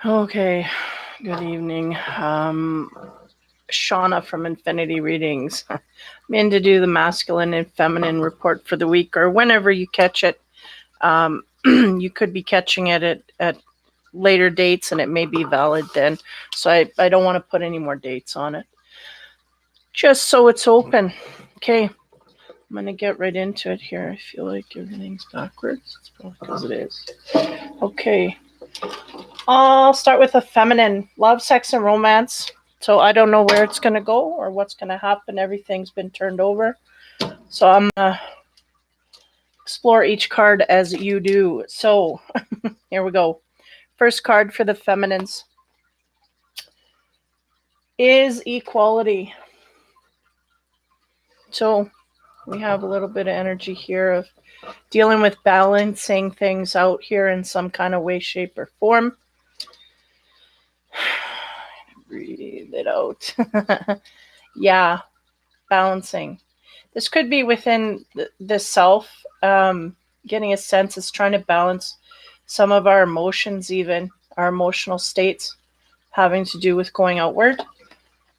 Okay, good evening. Shauna from Infinity Readings. I'm in to do the masculine and feminine report for the week, or whenever you catch it. You could be catching it at later dates, and it may be valid then. So I don't want to put any more dates on it. Just so it's open. Okay, I'm going to get right into it here. I feel like everything's backwards. It's probably because it is. Okay. I'll start with a feminine. Love, sex, and romance. So I don't know where it's going to go or what's going to happen. Everything's been turned over. So I'm going to explore each card as you do. So here we go. First card for the feminines is equality. So we have a little bit of energy here of dealing with balancing things out here in some kind of way, shape, or form. Breathe it out. Yeah, balancing. This could be within the self, getting a sense it's trying to balance some of our emotions, even our emotional states, having to do with going outward.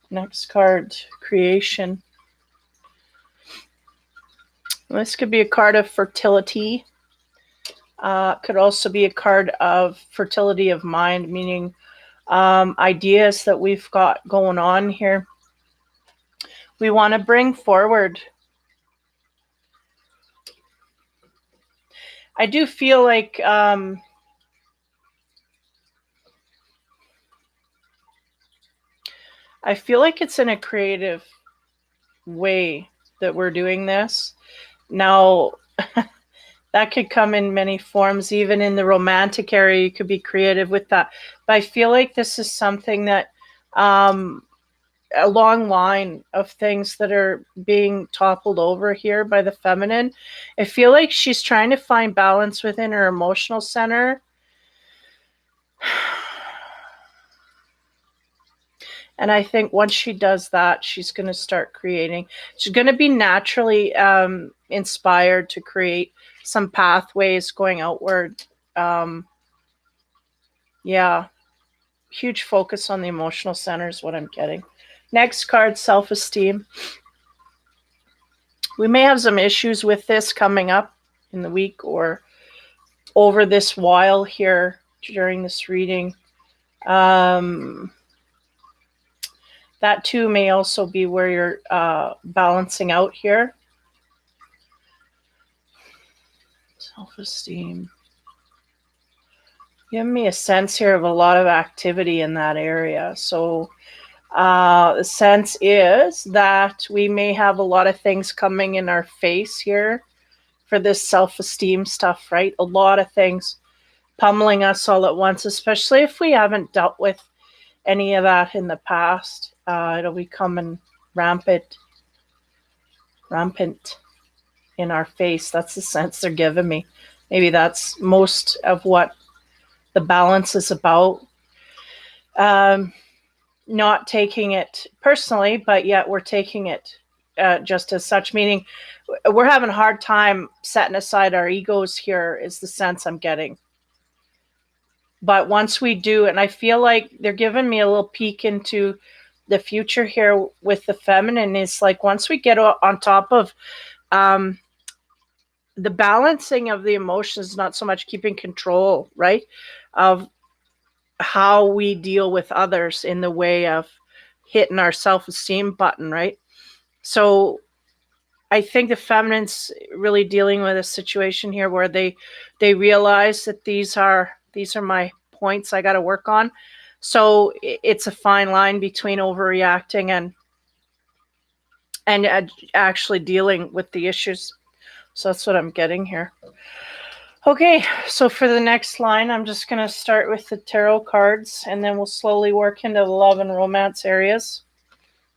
Next card, creation. This could be a card of fertility. Could also be a card of fertility of mind, meaning ideas that we've got going on here. We want to bring forward. I do feel like it's in a creative way that we're doing this. Now, that could come in many forms, even in the romantic area. You could be creative with that. But I feel like this is something that a long line of things that are being toppled over here by the feminine. I feel like she's trying to find balance within her emotional center. And I think once she does that, she's going to start creating. She's going to be naturally inspired to create some pathways going outward. Yeah, huge focus on the emotional center is what I'm getting. Next card, self-esteem. We may have some issues with this coming up in the week or over this while here during this reading. That too may also be where you're balancing out here. Self-esteem. Give me a sense here of a lot of activity in that area. So the sense is that we may have a lot of things coming in our face here for this self-esteem stuff, right? A lot of things pummeling us all at once, especially if we haven't dealt with any of that in the past. It'll be coming rampant in our face. That's the sense they're giving me. Maybe that's most of what the balance is about. Not taking it personally, but yet we're taking it just as such, meaning we're having a hard time setting aside our egos here is the sense I'm getting. But once we do, and I feel like they're giving me a little peek into the future here with the feminine, is like once we get on top of the balancing of the emotions, not so much keeping control, right, of how we deal with others in the way of hitting our self-esteem button, right? So I think the feminine's really dealing with a situation here where they realize that these are my points I got to work on. So it's a fine line between overreacting and actually dealing with the issues. So that's what I'm getting here. Okay, so for the next line, I'm just going to start with the tarot cards, and then we'll slowly work into the love and romance areas.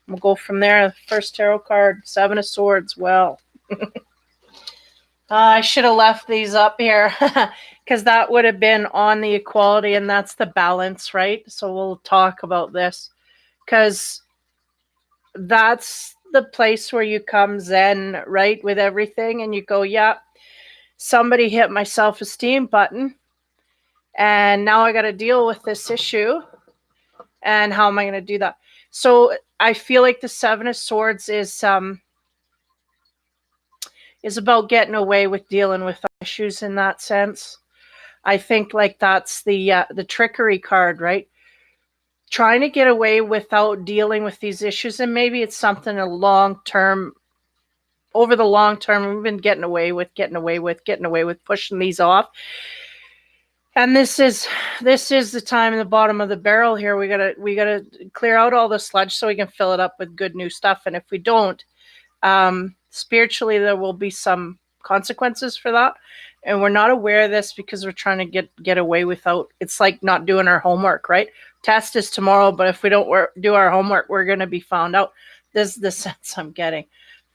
We'll go from there. First tarot card, Seven of Swords. Well, I should have left these up here because that would have been on the equality, and that's the balance, right? So we'll talk about this because that's the place where you come zen, right, with everything, and you go, yeah, somebody hit my self-esteem button, And now I got to deal with this issue. And how am I going to do that? So I feel like the Seven of Swords is about getting away with dealing with issues in that sense. I think like that's the trickery card, right? Trying to get away without dealing with these issues, and maybe it's something over the long term, we've been getting away with pushing these off. And this is the time in the bottom of the barrel here. We gotta clear out all the sludge so we can fill it up with good new stuff. And if we don't, spiritually, there will be some consequences for that. And we're not aware of this because we're trying to get away without. It's like not doing our homework, right? Test is tomorrow, but if we don't do our homework, we're going to be found out. This is the sense I'm getting.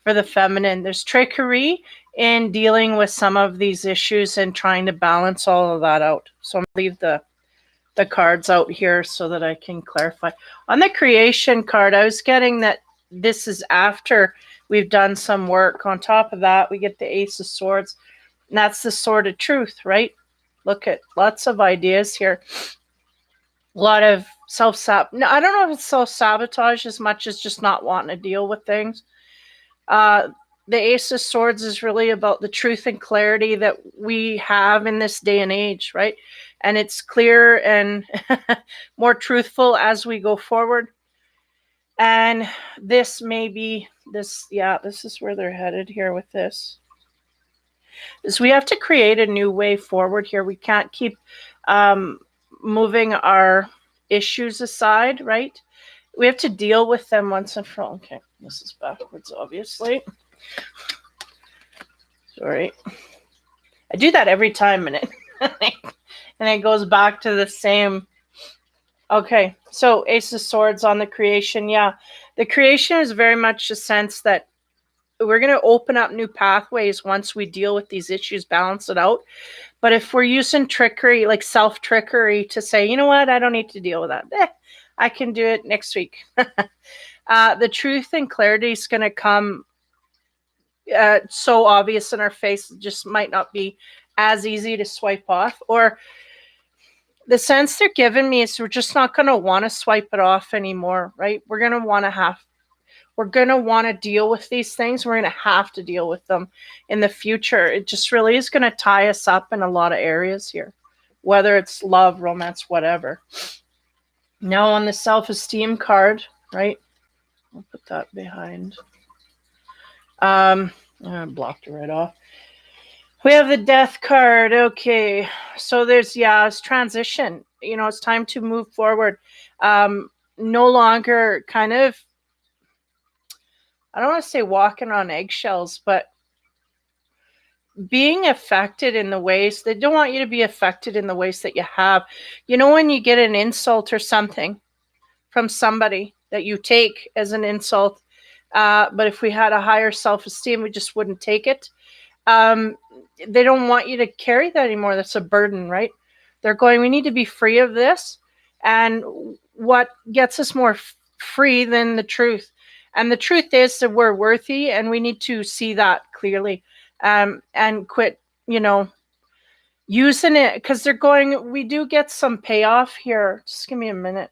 For the feminine, there's trickery in dealing with some of these issues and trying to balance all of that out. So I'm going to leave the cards out here so that I can clarify. On the creation card, I was getting that this is after we've done some work. On top of that, we get the Ace of Swords. And that's the sword of truth, right? Look at lots of ideas here. A lot of no, I don't know if it's self-sabotage as much as just not wanting to deal with things. The Ace of Swords is really about the truth and clarity that we have in this day and age, right? And it's clear and more truthful as we go forward. And this may be this is where they're headed here with this. Is we have to create a new way forward here. We can't keep moving our issues aside, right? We have to deal with them once and for all. Okay, this is backwards, obviously. Sorry. I do that every time, and it goes back to the same. Okay, so Ace of Swords on the creation. Yeah, the creation is very much a sense that we're going to open up new pathways once we deal with these issues, balance it out. But if we're using trickery, like self-trickery, to say, you know what, I don't need to deal with that. I can do it next week. The truth and clarity is going to come so obvious in our face, it just might not be as easy to swipe off. Or the sense they're giving me is we're just not going to want to swipe it off anymore, right? We're going to want to deal with these things. We're going to have to deal with them in the future. It just really is going to tie us up in a lot of areas here, whether it's love, romance, whatever. Now on the self-esteem card, right? I'll put that behind. I blocked it right off. We have the death card. Okay. So there's, it's transition. It's time to move forward. No longer kind of, I don't want to say walking on eggshells, but being affected in the ways they don't want you to be affected in the ways that you have. When you get an insult or something from somebody that you take as an insult, but if we had a higher self-esteem, we just wouldn't take it. They don't want you to carry that anymore. That's a burden, right? They're going, we need to be free of this. And what gets us more free than the truth? And the truth is that we're worthy, and we need to see that clearly, and quit, using it, because they're going, we do get some payoff here. Just give me a minute.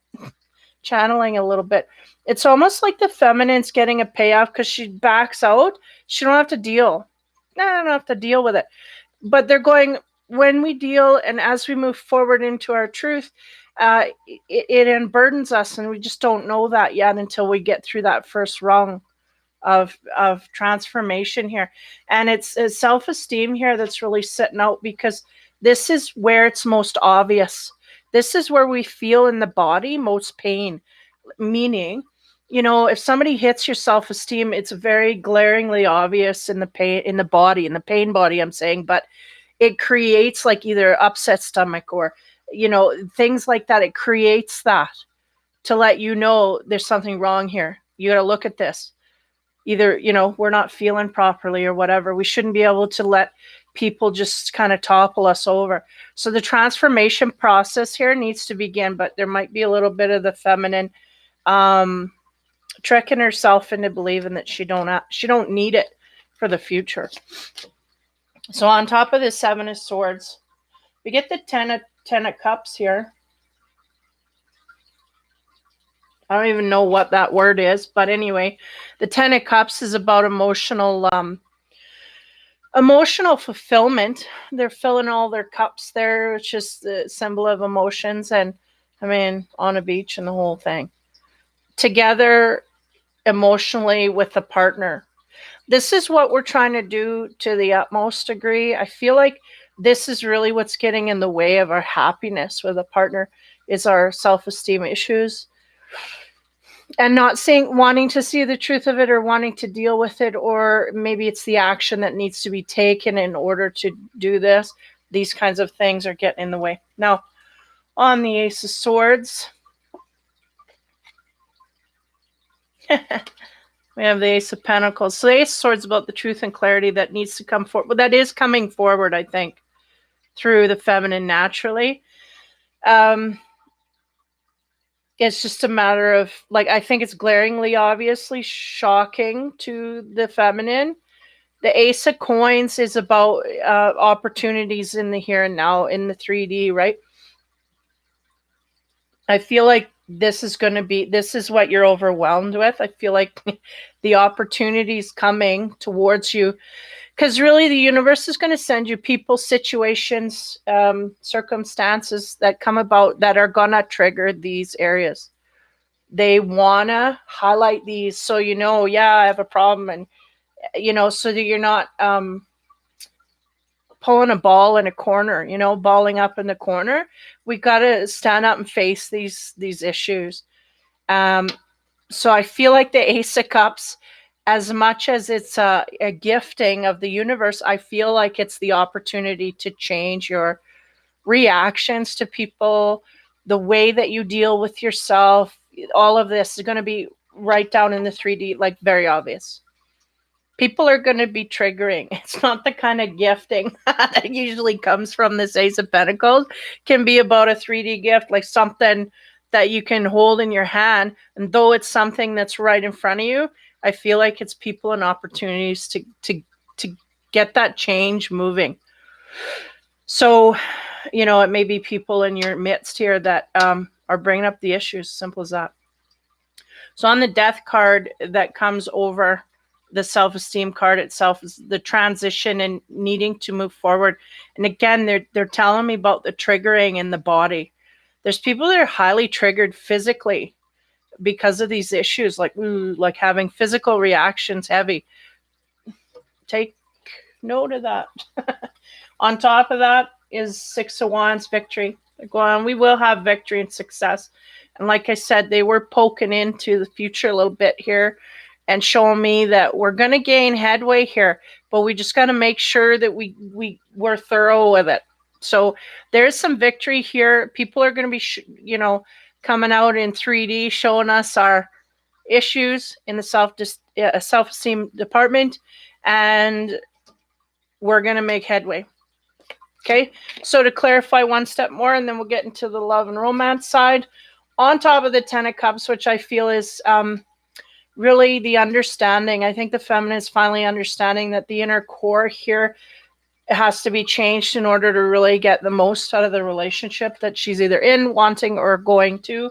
Channeling a little bit. It's almost like the feminine's getting a payoff because she backs out. She don't have to deal. I don't have to deal with it. But they're going, when we deal and as we move forward into our truth, it unburdens us, and we just don't know that yet until we get through that first rung of transformation here. And it's self-esteem here that's really sitting out, because this is where it's most obvious. This is where we feel in the body most pain. Meaning, if somebody hits your self-esteem, it's very glaringly obvious in the pain, in the body, in the pain body, I'm saying, but it creates like either upset stomach or, things like that. It creates that to let you know there's something wrong here. You got to look at this. Either, we're not feeling properly or whatever. We shouldn't be able to let people just kind of topple us over. So the transformation process here needs to begin, but there might be a little bit of the feminine tricking herself into believing that she don't need it for the future. So on top of the Seven of Swords, we get the Ten of Cups here. I don't even know what that word is, but anyway, the Ten of Cups is about emotional fulfillment. They're filling all their cups there. It's just the symbol of emotions, and I mean, on a beach and the whole thing. Together emotionally with a partner. This is what we're trying to do to the utmost degree. I feel like this is really what's getting in the way of our happiness with a partner is our self-esteem issues, and not seeing, wanting to see the truth of it or wanting to deal with it, or maybe it's the action that needs to be taken in order to do this. These kinds of things are getting in the way. Now, on the Ace of Swords, we have the Ace of Pentacles. So the Ace of Swords is about the truth and clarity that needs to come forward. Well, that is coming forward, I think, through the feminine naturally. It's just a matter of, like, I think it's glaringly, obviously shocking to the feminine. The Ace of Coins is about opportunities in the here and now, in the 3D, right? I feel like this is what you're overwhelmed with. I feel like the opportunities coming towards you, because really the universe is going to send you people, situations, circumstances that come about that are going to trigger these areas. They want to highlight these so yeah, I have a problem, and so that you're not pulling a ball in a corner, balling up in the corner. We got to stand up and face these issues. So I feel like the Ace of Cups, as much as it's a gifting of the universe, I feel like it's the opportunity to change your reactions to people, the way that you deal with yourself. All of this is going to be right down in the 3D, like very obvious. People are going to be triggering. It's not the kind of gifting that usually comes from this Ace of Pentacles. Can be about a 3D gift, like something that you can hold in your hand. And though it's something that's right in front of you, I feel like it's people and opportunities to get that change moving. So, it may be people in your midst here that are bringing up the issues. Simple as that. So on the Death card that comes over the self-esteem card itself is the transition and needing to move forward. And again, they're telling me about the triggering in the body. There's people that are highly triggered physically because of these issues, like having physical reactions heavy. Take note of that. On top of that is Six of Wands, victory. Go on, we will have victory and success. And like I said, they were poking into the future a little bit here and showing me that we're going to gain headway here, but we just got to make sure that we're thorough with it. So there's some victory here. People are going to be, coming out in 3D, showing us our issues in the self-esteem department, and we're going to make headway. Okay, so to clarify one step more, and then we'll get into the love and romance side. On top of the Ten of Cups, which I feel is really the understanding. I think the feminine is finally understanding that the inner core here has to be changed in order to really get the most out of the relationship that she's either in, wanting, or going to.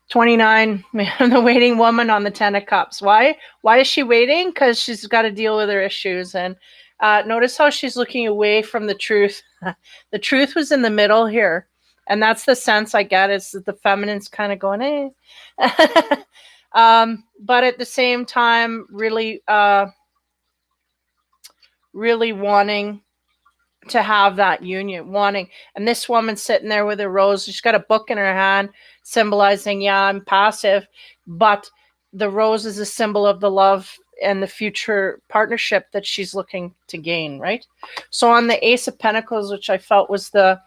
29, the waiting woman on the Ten of Cups. Why is she waiting? Because she's got to deal with her issues. And notice how she's looking away from the truth. The truth was in the middle here. And that's the sense I get, is that the feminine's kind of going, eh. But at the same time, really wanting to have that union, and this woman sitting there with a rose, she's got a book in her hand symbolizing, yeah, I'm passive, but the rose is a symbol of the love and the future partnership that she's looking to gain, right? So on the Ace of Pentacles, which I felt was the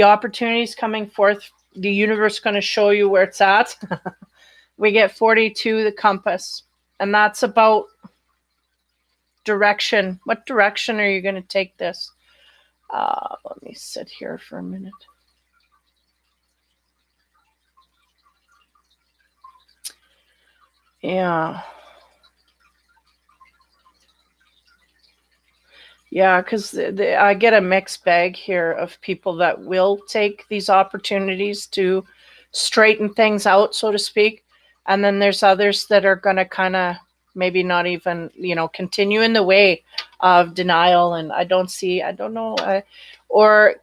opportunities coming forth, the universe going to show you where it's at. We get 42, the compass, and that's about direction. What direction are you going to take this? Let me sit here for a minute. Yeah. Yeah, because I get a mixed bag here of people that will take these opportunities to straighten things out, so to speak. And then there's others that are going to kind of maybe not even, continue in the way of denial. And I don't know, or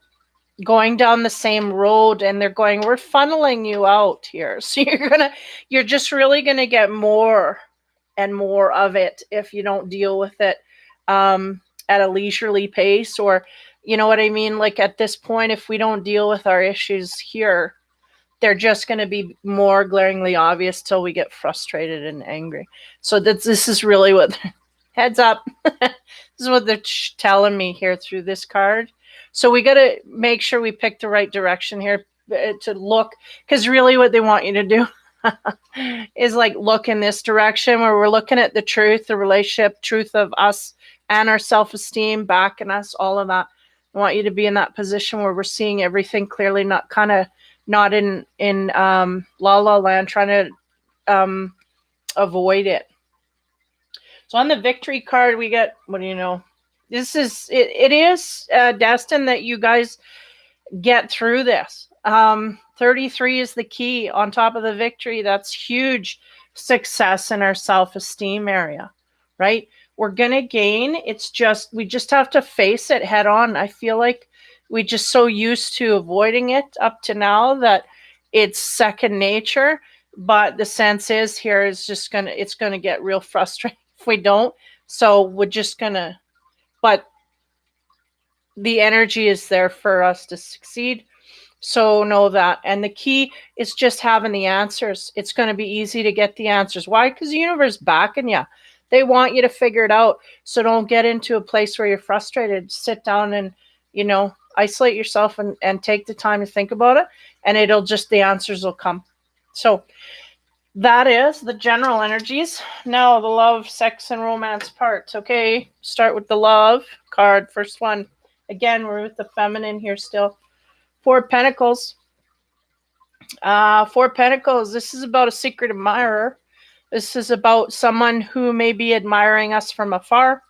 going down the same road and they're going, we're funneling you out here. So you're just really going to get more and more of it if you don't deal with it at a leisurely pace, or you know what I mean, like at this point, if we don't deal with our issues here, they're just going to be more glaringly obvious till we get frustrated and angry. So this is really what heads up. This is what they're telling me here through this card. So we got to make sure we pick the right direction here to look, because really what they want you to do is like look in this direction where we're looking at the truth, the relationship, truth of us and our self-esteem back in us, all of that. I want you to be in that position where we're seeing everything clearly, not kind of not in la la land trying to avoid it. So on the victory card, we get, what do you know? This is it is destined that you guys get through this. 33 is the key on top of the victory. That's huge success in our self-esteem area, right? We're going to gain. We just have to face it head on. I feel like we just so used to avoiding it up to now that it's second nature. But the sense is here is it's going to get real frustrating if we don't. So we're just going to, but the energy is there for us to succeed. So know that. And the key is just having the answers. It's going to be easy to get the answers. Why? Because the universe is backing you. They want you to figure it out. So don't get into a place where you're frustrated. Sit down and, isolate yourself and take the time to think about it. And the answers will come. So that is the general energies. Now the love, sex, and romance parts. Okay, start with the love card. First one. Again, we're with the feminine here still. Four of Pentacles. Four of Pentacles. This is about a secret admirer. This is about someone who may be admiring us from afar,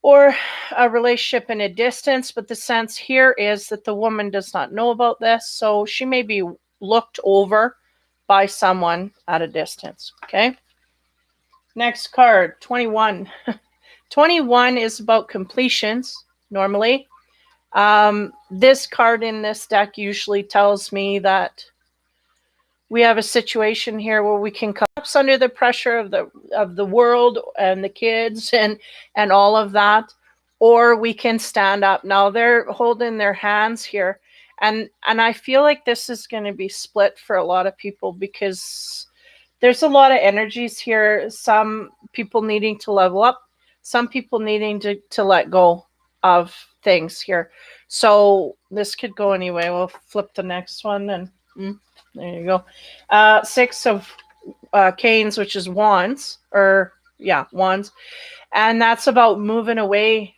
or a relationship in a distance. But the sense here is that the woman does not know about this. So she may be looked over by someone at a distance. Okay. Next card, 21. 21 is about completions normally. This card in this deck usually tells me that we have a situation here where we can collapse under the pressure of the world and the kids and all of that, or we can stand up. Now they're holding their hands here, and I feel like this is going to be split for a lot of people because there's a lot of energies here. Some people needing to level up, some people needing to let go of things here. So this could go anyway. We'll flip the next one and there you go. Six of canes, which is wands, wands. And that's about moving away,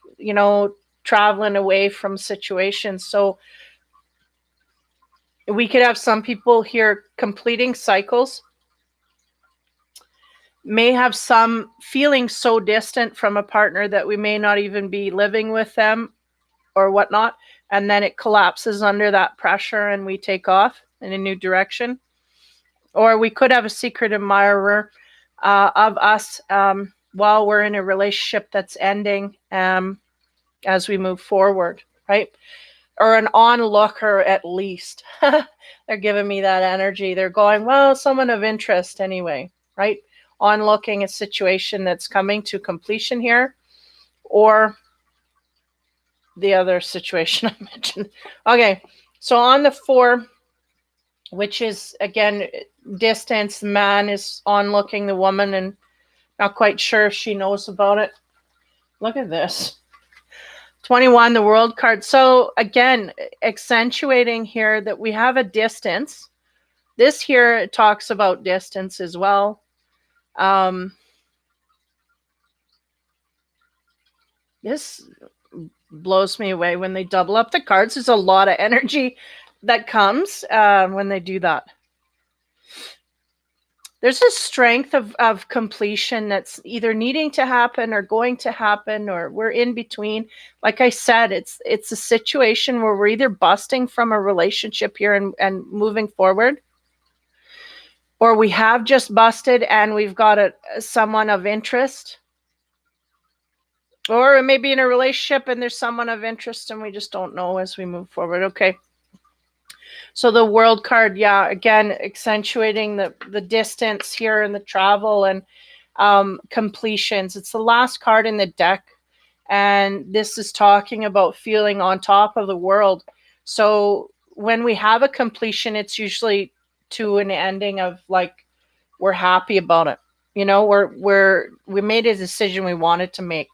traveling away from situations. So we could have some people here completing cycles, may have some feeling so distant from a partner that we may not even be living with them or whatnot. And then it collapses under that pressure and we take off in a new direction. Or we could have a secret admirer of us while we're in a relationship that's ending as we move forward, right? Or an onlooker at least. They're giving me that energy. They're going, well, someone of interest anyway, right? Onlooking a situation that's coming to completion here, or the other situation I mentioned. Okay, so on the 4, which is, again, distance, the man is onlooking the woman and not quite sure if she knows about it. Look at this. 21, the world card. So again, accentuating here that we have a distance. This here talks about distance as well. This blows me away when they double up the cards. There's a lot of energy that comes when they do that. there's a strength of completion that's either needing to happen or going to happen, or we're in between. Like I said, it's a situation where we're either busting from a relationship here and moving forward, or we have just busted and we've got someone of interest, or maybe in a relationship and there's someone of interest and we just don't know as we move forward. Okay. So the world card, yeah, again, accentuating the distance here and the travel and completions. It's the last card in the deck. And this is talking about feeling on top of the world. So when we have a completion, it's usually to an ending of like, we're happy about it. You know, we made a decision we wanted to make.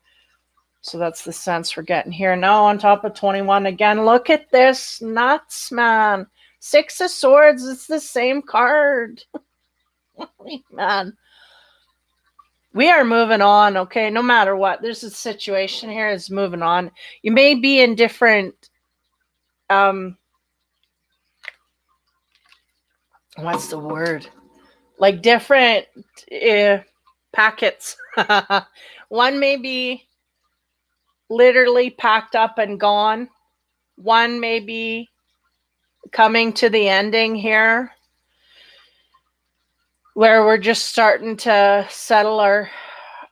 So that's the sense we're getting here. Now on top of 21 again. Look at this. Nuts, man. 6 of Swords. It's the same card. Man. We are moving on, okay? No matter what. There's a situation here is moving on. You may be in different what's the word? Like different packets. One may be literally packed up and gone. One may be coming to the ending here, where we're just starting to settle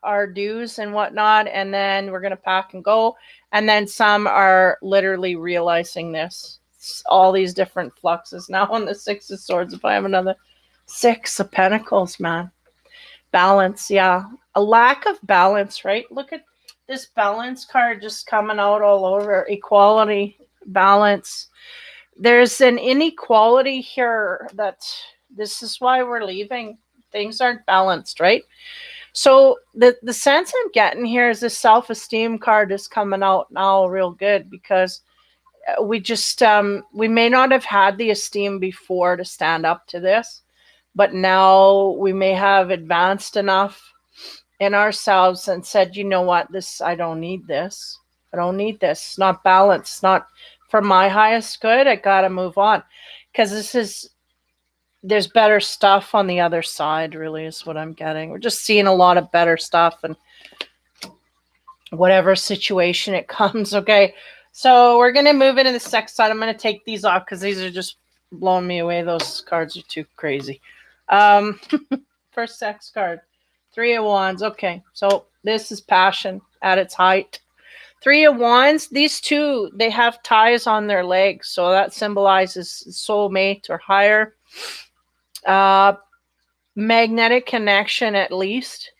our dues and whatnot, and then we're going to pack and go. And then some are literally realizing this. It's all these different fluxes. Now on the 6 of Swords, if I have another 6 of Pentacles, man. Balance, yeah. A lack of balance, right? Look at this balance card just coming out all over. Equality, balance. There's an inequality here that this is why we're leaving. Things aren't balanced, right? So the sense I'm getting here is this self-esteem card is coming out now real good, because we just we may not have had the esteem before to stand up to this, but now we may have advanced enough in ourselves and said, you know what, I don't need this. I don't need this. It's not balanced. It's not for my highest good. I got to move on, because there's better stuff on the other side, really, is what I'm getting. We're just seeing a lot of better stuff, and whatever situation it comes. Okay. So we're going to move into the sex side. I'm going to take these off because these are just blowing me away. Those cards are too crazy. First sex card, 3 of Wands. Okay. So this is passion at its height. 3 of Wands, these two, they have ties on their legs. So that symbolizes soulmate or higher. Magnetic connection, at least.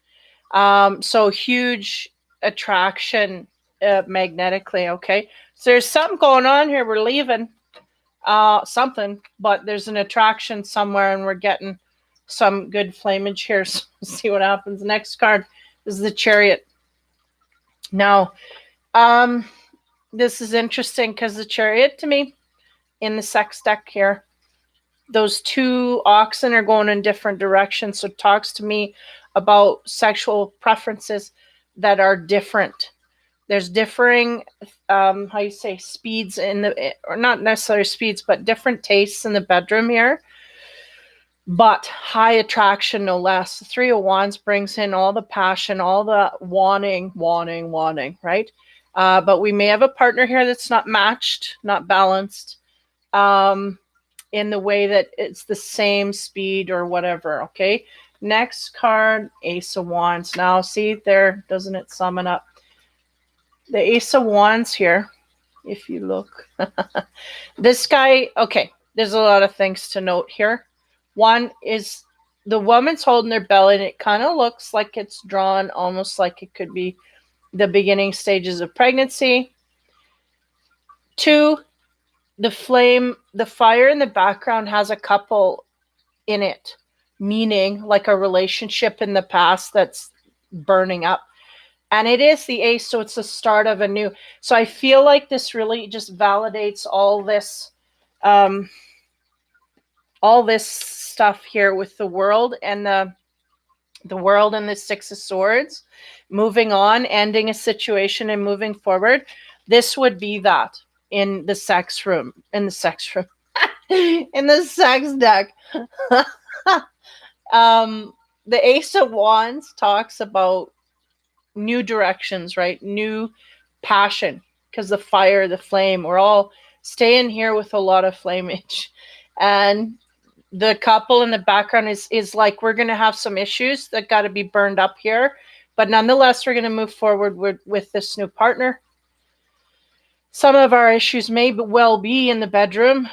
So huge attraction magnetically, okay? So there's something going on here. We're leaving something, but there's an attraction somewhere, and we're getting some good flamage here. So we'll see what happens. Next card is the Chariot. Now, this is interesting because the Chariot, to me, in the sex deck here, those 2 oxen are going in different directions. So it talks to me about sexual preferences that are different. There's differing, speeds or not necessarily speeds, but different tastes in the bedroom here. But high attraction, no less. The 3 of Wands brings in all the passion, all the wanting, right? But we may have a partner here that's not matched, not balanced, in the way that it's the same speed or whatever, okay? Next card, Ace of Wands. Now, see there, doesn't it sum it up? The Ace of Wands here, if you look. This guy, okay, there's a lot of things to note here. One is the woman's holding their belly, and it kind of looks like it's drawn almost like it could be the beginning stages of pregnancy. 2, the fire in the background has a couple in it, meaning like a relationship in the past that's burning up. And it is the Ace, so it's the start of a new. So I feel like this really just validates all this stuff here with the world and the world and the 6 of Swords, moving on, ending a situation and moving forward. This would be that in the sex deck. The Ace of Wands talks about new directions, right? New passion, because the fire, the flame, we're all staying here with a lot of flamage. And the couple in the background is like, we're going to have some issues that got to be burned up here. But nonetheless, we're going to move forward with this new partner. Some of our issues may well be in the bedroom.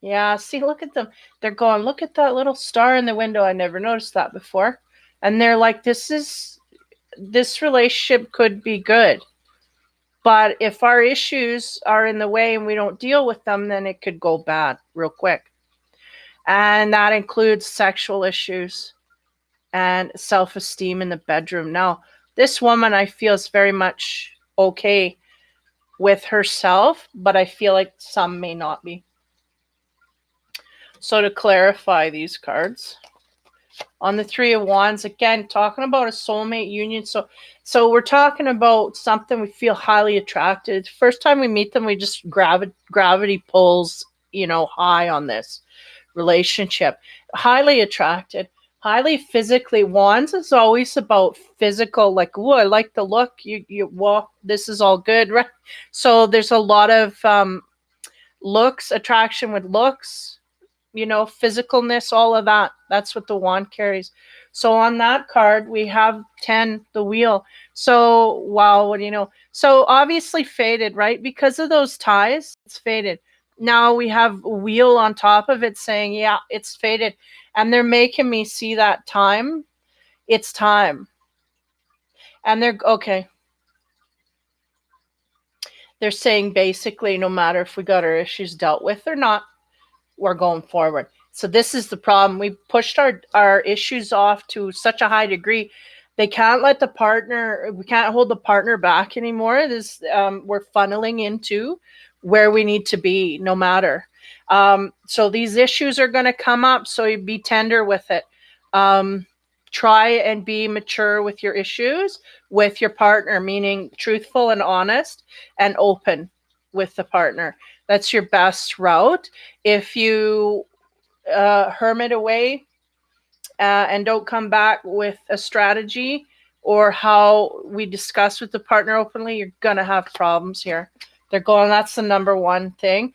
Yeah, see, look at them. They're going, look at that little star in the window. I never noticed that before. And they're like, this relationship could be good. But if our issues are in the way and we don't deal with them, then it could go bad real quick. And that includes sexual issues and self-esteem in the bedroom. Now, this woman, I feel, is very much okay with herself, but I feel like some may not be. So to clarify these cards, on the Three of Wands, again, talking about a soulmate union. So we're talking about something we feel highly attracted. First time we meet them, we just gravity pulls, high on this relationship. Highly attracted, highly physically. Wands is always about physical, like, oh, I like the look. Well, this is all good, right? So there's a lot of looks, attraction with looks, physicalness, all of that. That's what the wand carries. So on that card, we have 10, the wheel. So, wow, what do you know? So obviously faded, right? Because of those ties, it's faded. Now we have a wheel on top of it saying, yeah, it's faded. And they're making me see that time. It's time. And they're, okay. They're saying basically, no matter if we got our issues dealt with or not, we're going forward. So this is the problem. We pushed our issues off to such a high degree. They can't let we can't hold the partner back anymore. We're funneling into where we need to be, no matter. So these issues are going to come up. So you be tender with it. Try and be mature with your issues with your partner, meaning truthful and honest and open with the partner. That's your best route. If you hermit away and don't come back with a strategy or how we discuss with the partner openly, you're going to have problems here. They're going, that's the number one thing.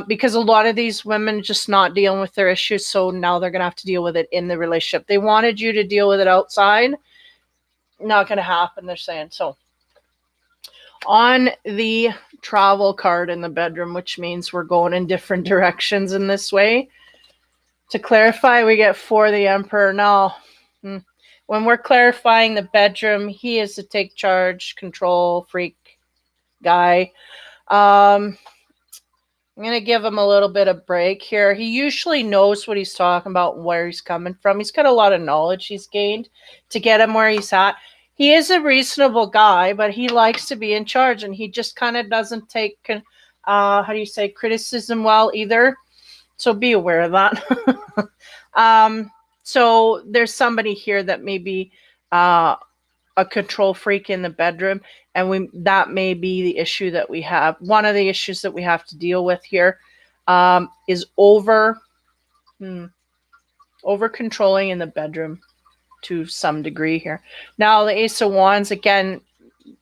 Because a lot of these women just not dealing with their issues, so now they're going to have to deal with it in the relationship. They wanted you to deal with it outside. Not going to happen, they're saying. So on the travel card in the bedroom, which means we're going in different directions in this way. To clarify, we get 4, the Emperor. Now, when we're clarifying the bedroom, he is to take charge, control, freak guy. I'm going to give him a little bit of break here. He usually knows what he's talking about and where he's coming from. He's got a lot of knowledge he's gained to get him where he's at. He is a reasonable guy, but he likes to be in charge, and he just kind of doesn't take, criticism well either. So be aware of that. So there's somebody here that may be a control freak in the bedroom, and that may be the issue that we have. One of the issues that we have to deal with here is over controlling in the bedroom to some degree here. Now the Ace of Wands, again,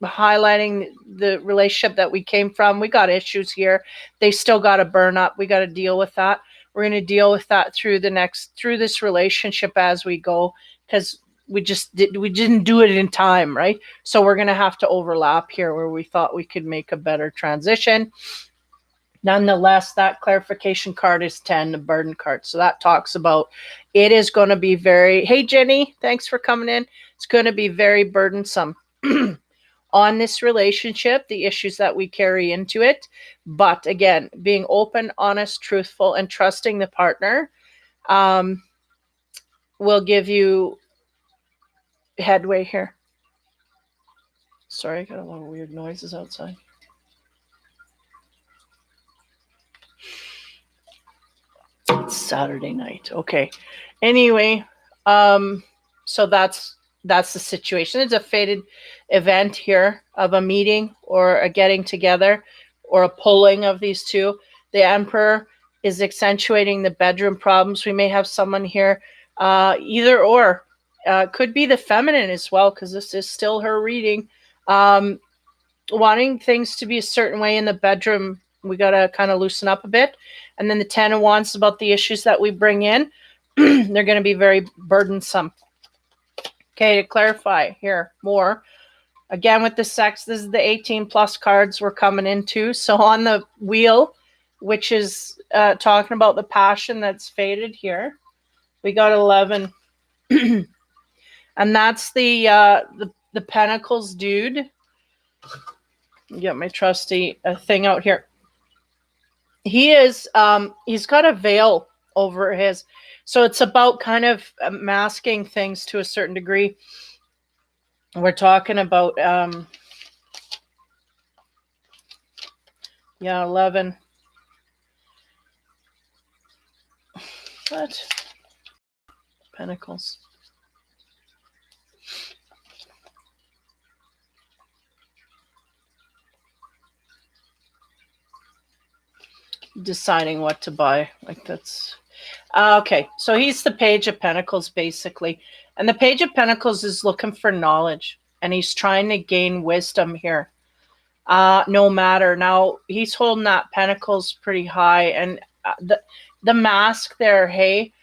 highlighting the relationship that we came from. We got issues here. They still got to burn up. We got to deal with that. We're going to deal with that through this relationship as we go, because we didn't do it in time, right? So we're going to have to overlap here where we thought we could make a better transition. Nonetheless, that clarification card is 10, the burden card. So that talks about it is going to be very, hey, Jenny, thanks for coming in. It's going to be very burdensome on this relationship, the issues that we carry into it. But again, being open, honest, truthful, and trusting the partner will give you headway here. Sorry, I got a lot of weird noises outside. It's Saturday night. Okay. Anyway, so that's the situation. It's a fated event here of a meeting or a getting together or a pulling of these two. The Emperor, is accentuating the bedroom problems. We may have someone here, either or. Could be the feminine as well, because this is still her reading. Wanting things to be a certain way in the bedroom, we got to kind of loosen up a bit. And then the 10 of Wands is about the issues that we bring in. They're going to be very burdensome. Okay, to clarify here more. Again, with the sex, this is the 18 plus cards we're coming into. So on the wheel, which is talking about the passion that's faded here, we got 11. And that's the Pentacles dude. Get my trusty thing out here. He is, he's got a veil over his, so it's about kind of masking things to a certain degree. We're talking about, 11. What? Pentacles. Deciding what to buy. Like that's... okay, so he's the Page of Pentacles, basically. And the Page of Pentacles is looking for knowledge. And he's trying to gain wisdom here. No matter. Now, he's holding that Pentacles pretty high. And the mask there, hey...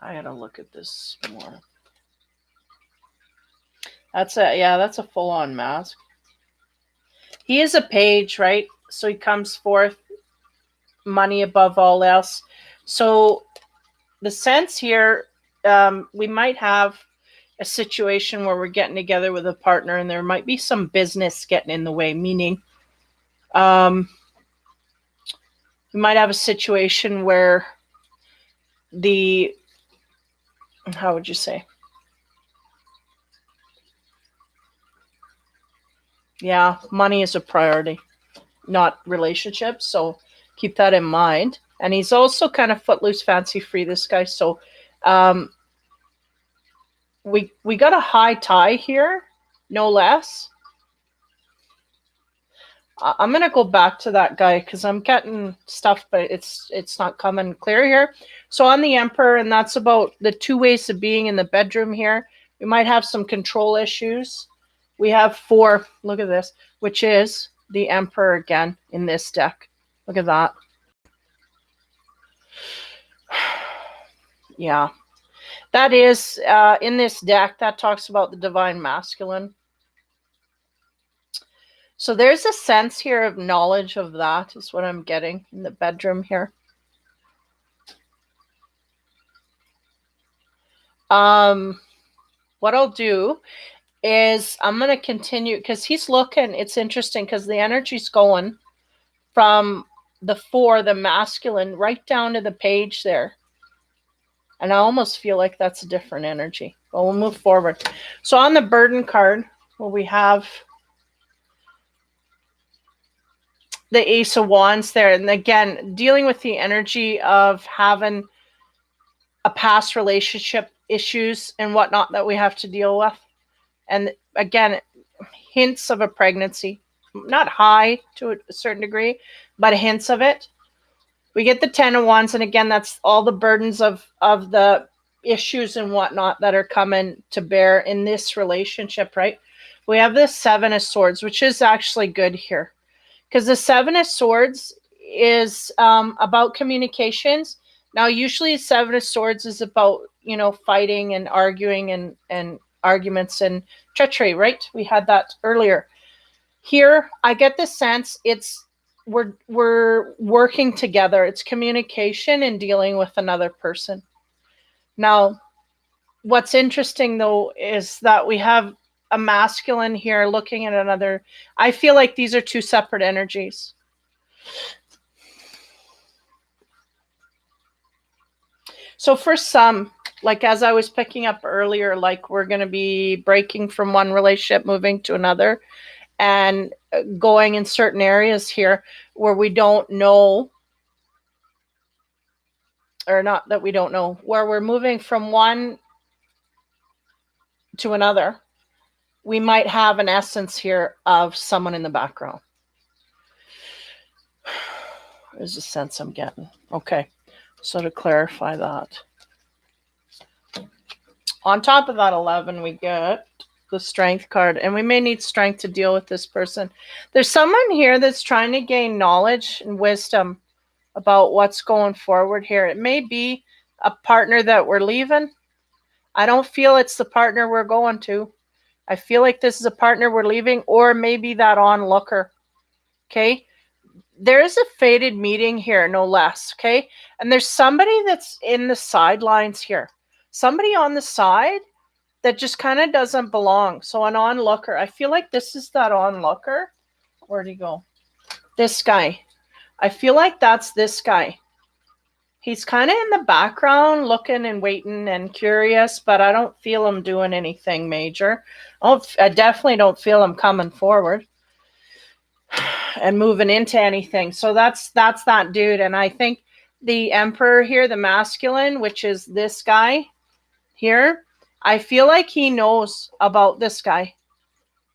I gotta look at this more. That's a full-on mask. He is a page, right? So he comes forth, money above all else. So the sense here, we might have a situation where we're getting together with a partner and there might be some business getting in the way, meaning we might have a situation where how would you say? Yeah, money is a priority, not relationships. So keep that in mind. And he's also kind of footloose, fancy free, this guy. So we got a high tie here, no less. I'm going to go back to that guy because I'm getting stuff, but it's not coming clear here. So on the Emperor, and that's about the two ways of being in the bedroom here. We might have some control issues. We have 4, look at this, which is the Emperor again in this deck. Look at that. Yeah. That is, in this deck, that talks about the Divine Masculine. So there's a sense here of knowledge of that is what I'm getting in the bedroom here. What I'll do is I'm going to continue because he's looking. It's interesting because the energy's going from the 4, the masculine, right down to the page there. And I almost feel like that's a different energy. But we'll move forward. So on the burden card, where we have the Ace of Wands there. And again, dealing with the energy of having a past relationship issues and whatnot that we have to deal with. And again, hints of a pregnancy, not high to a certain degree, but hints of it. We get the 10 of Wands. And again, that's all the burdens of the issues and whatnot that are coming to bear in this relationship, right? We have the 7 of Swords, which is actually good here. Because the 7 of Swords is about communications. Now, usually 7 of Swords is about, fighting and arguing and arguments and treachery, right? We had that earlier. Here, I get the sense we're working together. It's communication and dealing with another person. Now, what's interesting, though, is that we have a masculine here looking at another. I feel like these are 2 separate energies. So for some, like as I was picking up earlier, like we're going to be breaking from one relationship, moving to another, and going in certain areas here where we don't know, or not that we don't know, where we're moving from one to another. We might have an essence here of someone in the background. is the sense I'm getting. Okay, so to clarify that. On top of that 11, we get the strength card, and we may need strength to deal with this person. There's someone here that's trying to gain knowledge and wisdom about what's going forward here. It may be a partner that we're leaving. I don't feel it's the partner we're going to. I feel like this is a partner we're leaving, or maybe that onlooker. Okay. There is a fated meeting here, no less. Okay. And there's somebody that's in the sidelines here. Somebody on the side that just kind of doesn't belong. So an onlooker. I feel like this is that onlooker. Where'd he go? This guy. I feel like that's this guy. He's kind of in the background looking and waiting and curious, but I don't feel him doing anything major. I definitely don't feel him coming forward and moving into anything. So that's that dude. And I think the Emperor here, the masculine, which is this guy here, I feel like he knows about this guy.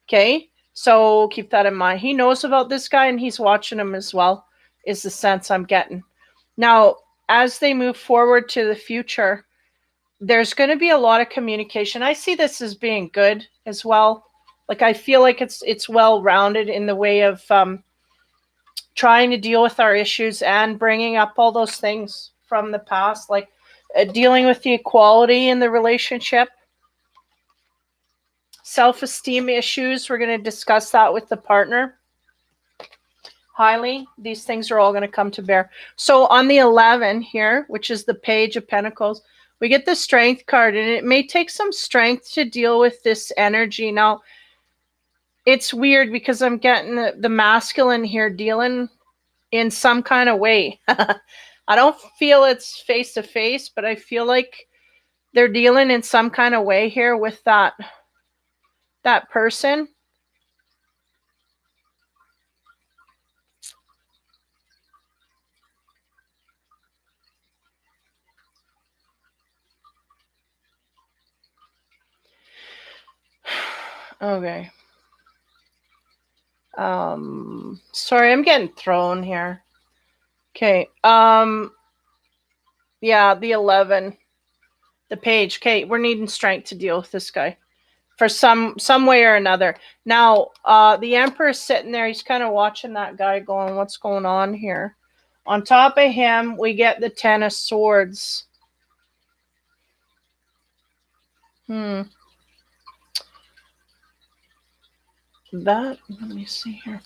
Okay. So keep that in mind. He knows about this guy and he's watching him as well, is the sense I'm getting. Now, as they move forward to the future, there's going to be a lot of communication. I see this as being good as well. Like, I feel like it's well-rounded in the way of trying to deal with our issues and bringing up all those things from the past, like dealing with the equality in the relationship, self-esteem issues. We're going to discuss that with the partner. Highly, these things are all going to come to bear. So on the 11 here, which is the Page of Pentacles, we get the Strength card, and it may take some strength to deal with this energy. Now, it's weird because I'm getting the masculine here dealing in some kind of way. I don't feel it's face to face, but I feel like they're dealing in some kind of way here with that person. Okay. Sorry, I'm getting thrown here. Okay. Yeah, the 11, the Page. Okay, we're needing strength to deal with this guy for some way or another. Now, the Emperor's sitting there. He's kind of watching that guy going, what's going on here? On top of him, we get the Ten of Swords. Let me see here.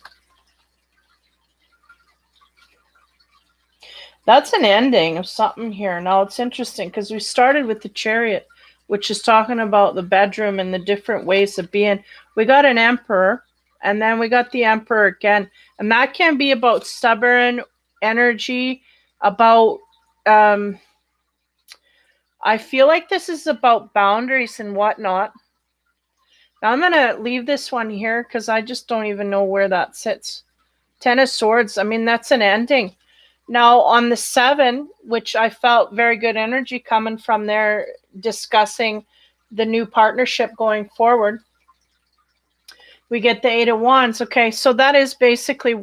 That's an ending of something here. Now, it's interesting because we started with the Chariot, which is talking about the bedroom and the different ways of being. We got an Emperor, and then we got the Emperor again. And that can be about stubborn energy, about, I feel like this is about boundaries and whatnot. Now, I'm going to leave this one here because I just don't even know where that sits. Ten of Swords, I mean, that's an ending. Now, on the 7, which I felt very good energy coming from there, discussing the new partnership going forward, we get the 8 of Wands. Okay, so that is basically,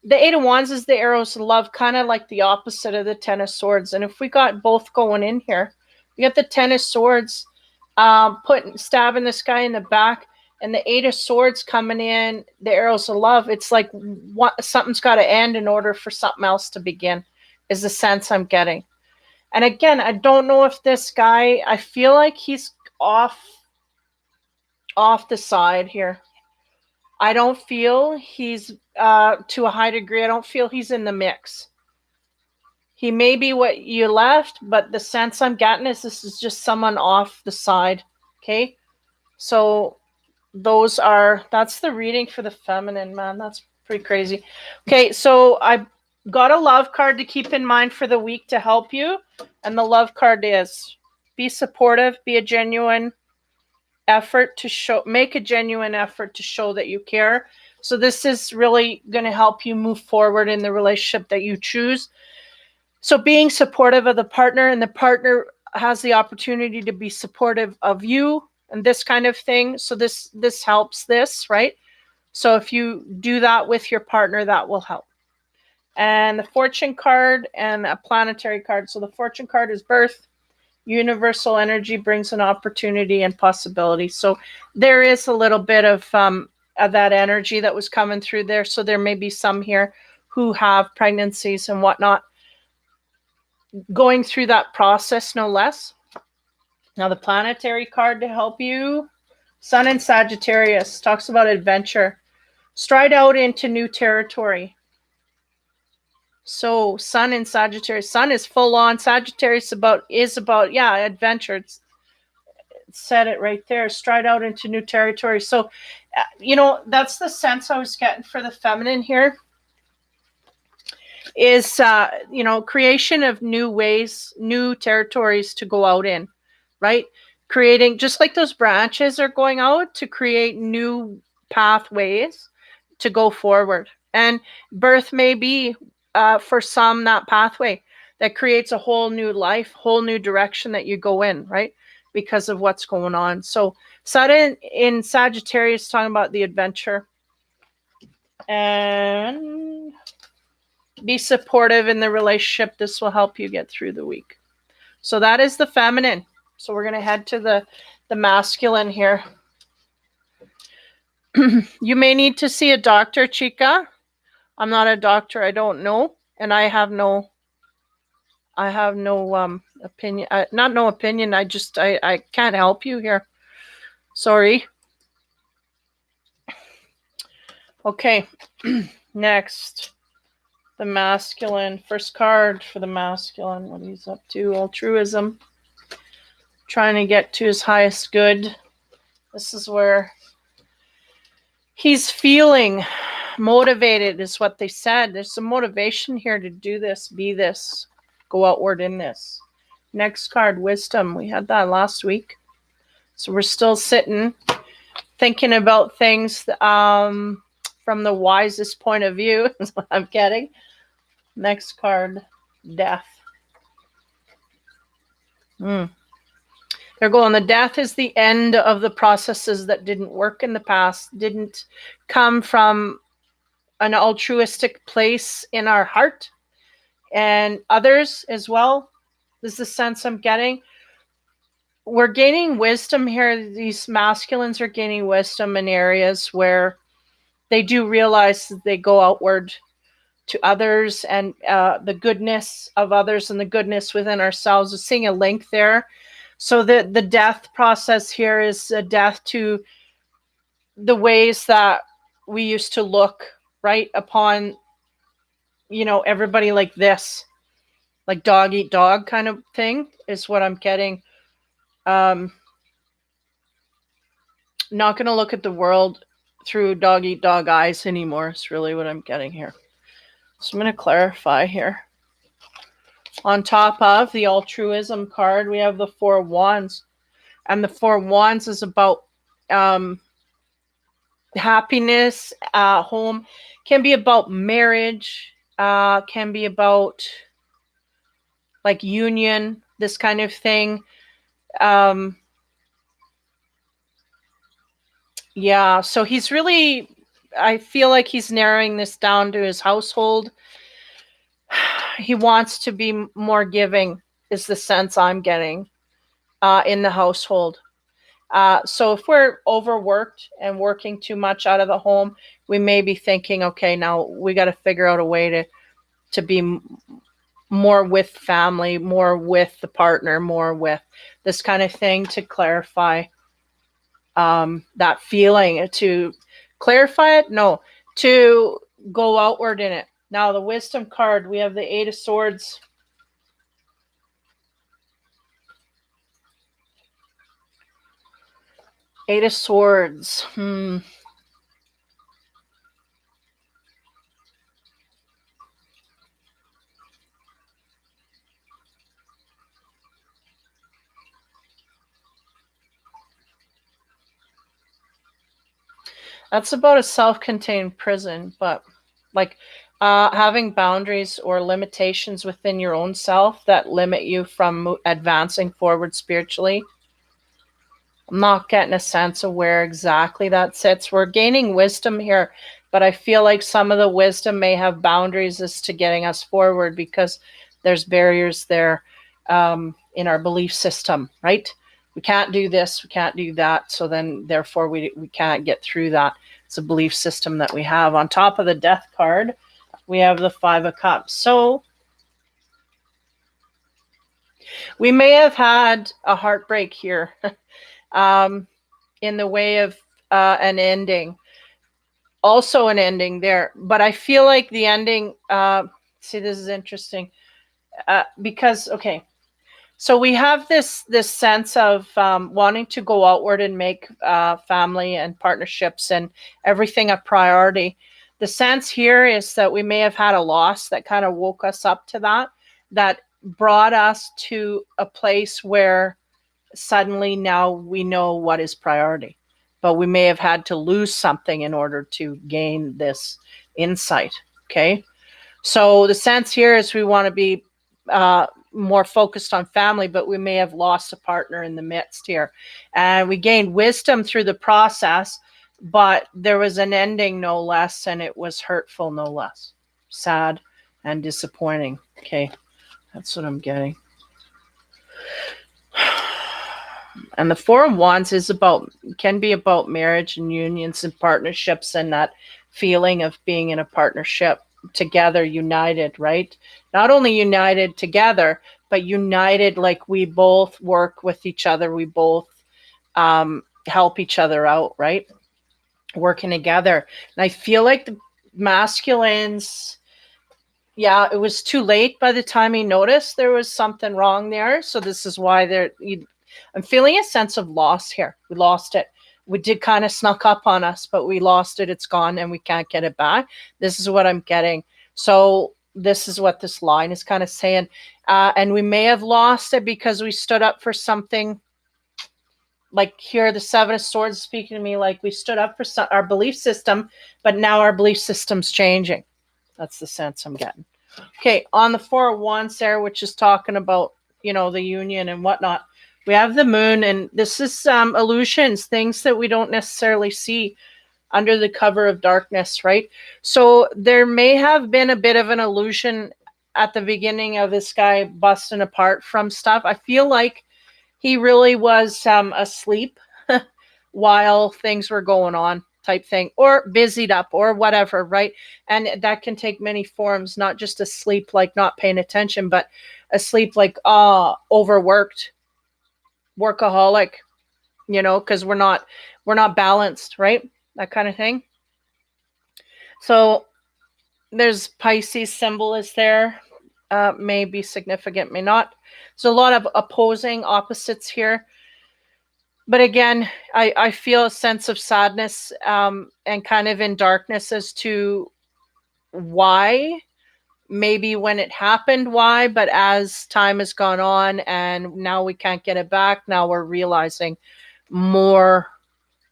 the 8 of Wands is the arrows of love, kind of like the opposite of the 10 of Swords. And if we got both going in here, we got the 10 of Swords stabbing this guy in the back, and the 8 of Swords coming in, the arrows of love. It's like something's got to end in order for something else to begin, is the sense I'm getting. And again, I don't know if this guy, I feel like he's off the side here. I don't feel he's, to a high degree, I don't feel he's in the mix. He may be what you left, but the sense I'm getting is this is just someone off the side. Okay? So that's the reading for the feminine, man. That's pretty crazy. Okay, so I got a love card to keep in mind for the week to help you. And the love card is be supportive, be a genuine effort to show, make a genuine effort to show that you care. So this is really going to help you move forward in the relationship that you choose. So being supportive of the partner, and the partner has the opportunity to be supportive of you and this kind of thing. So this helps this, right? So if you do that with your partner, that will help. And the fortune card and a planetary card. So the fortune card is birth. Universal energy brings an opportunity and possibility. So there is a little bit of that energy that was coming through there. So there may be some here who have pregnancies and whatnot going through that process, no less. Now the planetary card to help you, Sun in Sagittarius, talks about adventure. Stride out into new territory. So Sun in Sagittarius. Sun is full on. Sagittarius is about adventure. It said it right there. Stride out into new territory. So, that's the sense I was getting for the feminine here. Is creation of new ways, new territories to go out in, right? Creating, just like those branches are going out, to create new pathways to go forward. And birth may be for some that pathway that creates a whole new life, whole new direction that you go in, right? Because of what's going on. So Saturn in Sagittarius talking about the adventure. And be supportive in the relationship. This will help you get through the week. So that is the feminine. So we're going to head to the masculine here. You may need to see a doctor, Chica. I'm not a doctor. I don't know. And I have no opinion. Not no opinion. I can't help you here. Sorry. Okay. Next. The masculine. First card for the masculine. What he's up to. Altruism. Trying to get to his highest good. This is where he's feeling motivated, is what they said. There's some motivation here to do this, be this, go outward in this. Next card, wisdom. We had that last week. So we're still sitting, thinking about things from the wisest point of view, is what I'm getting. Next card, death. They're going, the death is the end of the processes that didn't work in the past, didn't come from an altruistic place in our heart, and others as well. This is the sense I'm getting. We're gaining wisdom here. These masculines are gaining wisdom in areas where they do realize that they go outward to others, and the goodness of others and the goodness within ourselves. We're seeing a link there. So the death process here is a death to the ways that we used to look, right, upon, everybody like this, like dog eat dog kind of thing, is what I'm getting. Not going to look at the world through dog eat dog eyes anymore. It's really what I'm getting here. So I'm going to clarify here. On top of the altruism card, we have the Four of Wands. And the Four of Wands is about happiness, home. Can be about marriage. Can be about like union, this kind of thing. Yeah, so he's really, I feel like he's narrowing this down to his household. He wants to be more giving, is the sense I'm getting in the household. So if we're overworked and working too much out of the home, we may be thinking, okay, now we got to figure out a way to be more with family, more with the partner, more with this kind of thing, to clarify that feeling, to clarify it. No, to go outward in it. Now the wisdom card, we have the Eight of Swords. Eight of Swords. That's about a self-contained prison, but like having boundaries or limitations within your own self that limit you from advancing forward spiritually. I'm not getting a sense of where exactly that sits. We're gaining wisdom here but I feel like some of the wisdom may have boundaries as to getting us forward because there's barriers there in our belief system, right? We can't do this, we can't do that, so then therefore we can't get through that. It's a belief system that we have. On top of the death card, we have the Five of Cups. So we may have had a heartbreak here in the way of an ending. Also an ending there. But I feel like the ending, see, this is interesting. Because, okay, so we have this sense of wanting to go outward and make family and partnerships and everything a priority. The sense here is that we may have had a loss that kind of woke us up to that brought us to a place where suddenly now we know what is priority. But we may have had to lose something in order to gain this insight. Okay. So the sense here is we want to be more focused on family, but we may have lost a partner in the midst here. And we gained wisdom through the process, but there was an ending no less, and it was hurtful no less. Sad and disappointing. Okay, that's what I'm getting. And the Four of Wands can be about marriage and unions and partnerships and that feeling of being in a partnership together, united, right? Not only united together, but united like we both work with each other. We both help each other out, right? Working together. And I feel like the masculines, yeah, it was too late by the time he noticed there was something wrong there. So this is why I'm feeling a sense of loss here. We lost it. We did kind of snuck up on us, but we lost it. It's gone and we can't get it back. This is what I'm getting. So this is what this line is kind of saying. And we may have lost it because we stood up for something. Like here, the Seven of Swords is speaking to me like we stood up for our belief system, but now our belief system's changing. That's the sense I'm getting. Okay, on the Four of Wands there, which is talking about, the union and whatnot, we have the moon, and this is illusions, things that we don't necessarily see under the cover of darkness, right? So there may have been a bit of an illusion at the beginning of this guy busting apart from stuff. I feel like he really was asleep while things were going on, type thing, or busied up or whatever, right? And that can take many forms, not just asleep like not paying attention, but asleep like overworked, workaholic, because we're not balanced, right? That kind of thing. So there's Pisces symbol is there, may be significant, may not. So a lot of opposing opposites here. But again, I feel a sense of sadness and kind of in darkness as to why, maybe when it happened, why, but as time has gone on and now we can't get it back, now we're realizing more.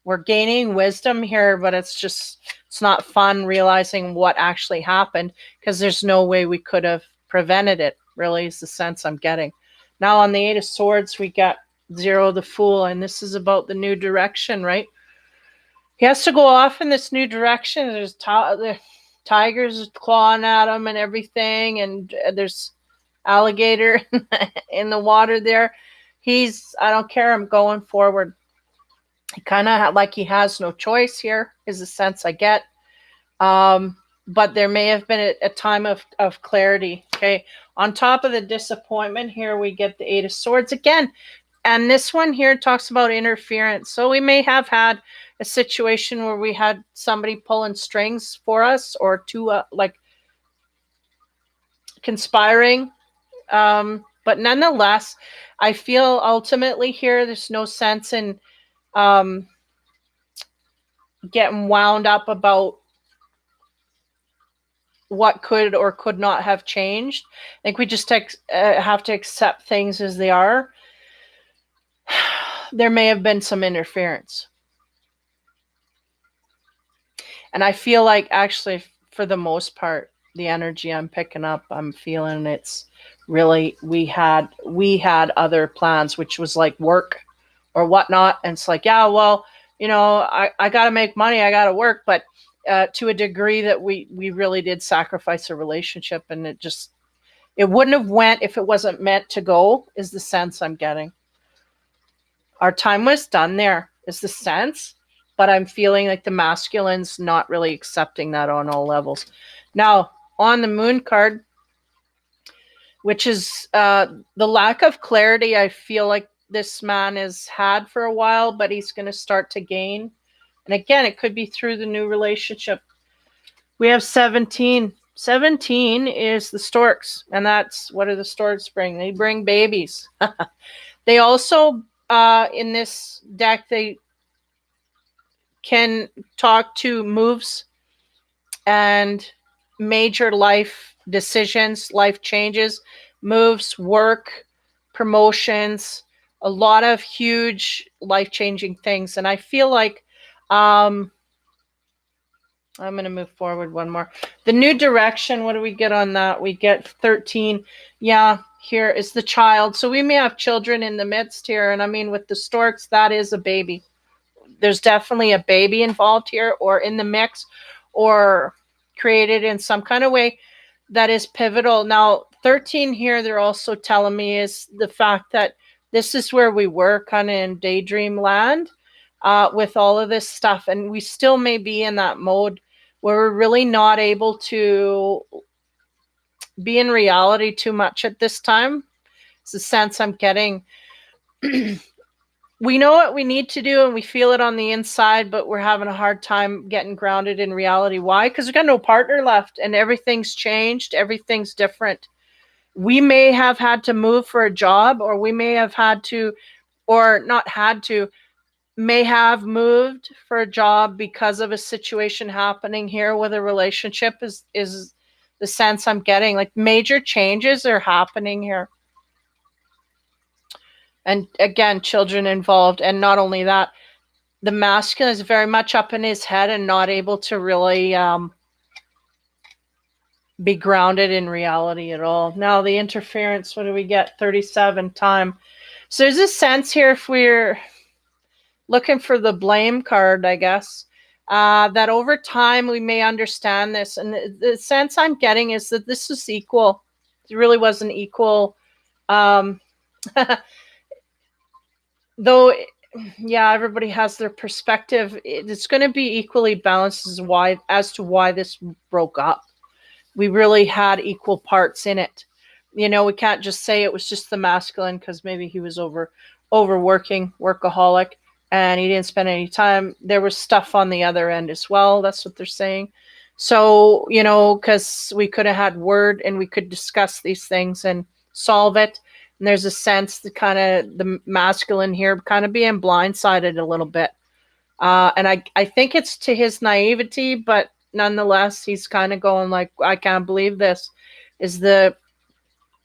We're gaining wisdom here, but it's not fun realizing what actually happened because there's no way we could have prevented it, really, is the sense I'm getting. Now on the Eight of Swords, we got Zero the Fool, and this is about the new direction, right? He has to go off in this new direction. There's the tigers clawing at him and everything, and there's alligator in the water there. I don't care, I'm going forward. He kind of like he has no choice here, is the sense I get. But there may have been a time of clarity. Okay. On top of the disappointment here, we get the Eight of Swords again. And this one here talks about interference. So we may have had a situation where we had somebody pulling strings for us or to like conspiring. But nonetheless, I feel ultimately here, there's no sense in getting wound up about what could or could not have changed. I think we just have to accept things as they are. There may have been some interference. And I feel like actually, for the most part, the energy I'm picking up, I'm feeling it's really, we had other plans, which was like work or whatnot. And it's like, yeah, well, I got to make money. I got to work. But to a degree that we really did sacrifice a relationship, and it wouldn't have went if it wasn't meant to go, is the sense I'm getting. Our time was done there, is the sense, but I'm feeling like the masculine's not really accepting that on all levels. Now, on the moon card, which is the lack of clarity I feel like this man has had for a while, but he's going to start to gain. And again, it could be through the new relationship. We have 17. 17 is the storks. And that's, what do the storks bring? They bring babies. They also, in this deck, they can talk to moves and major life decisions, life changes, moves, work, promotions, a lot of huge life-changing things. And I feel like I'm going to move forward one more. The new direction, what do we get on that? We get 13. Yeah, here is the child. So we may have children in the midst here. And I mean, with the storks, that is a baby. There's definitely a baby involved here, or in the mix, or created in some kind of way that is pivotal. Now, 13 here, they're also telling me, is the fact that this is where we were kind of in daydream land with all of this stuff. And we still may be in that mode where we're really not able to be in reality too much at this time. It's the sense I'm getting. We know what we need to do and we feel it on the inside, but we're having a hard time getting grounded in reality. Why? Because we've got no partner left and everything's changed. Everything's different. We may have had to move for a job, or we may have had to, or not had to, may have moved for a job because of a situation happening here with a relationship, is the sense I'm getting. Like major changes are happening here. And again, children involved. And not only that, the masculine is very much up in his head and not able to really be grounded in reality at all. Now, the interference, what do we get? 37 time. So there's a sense here, if we're looking for the blame card, I guess, that over time we may understand this. And the sense I'm getting is that this is equal. It really wasn't equal. Though, yeah, everybody has their perspective. It's going to be equally balanced as to why this broke up. We really had equal parts in it. You know, we can't just say it was just the masculine because maybe he was overworking, workaholic, and he didn't spend any time. There was stuff on the other end as well. That's what they're saying. So, you know, because we could have had word and we could discuss these things and solve it. And there's a sense that kind of the masculine here kind of being blindsided a little bit. And I think it's to his naivety, but nonetheless, he's kind of going like, I can't believe this is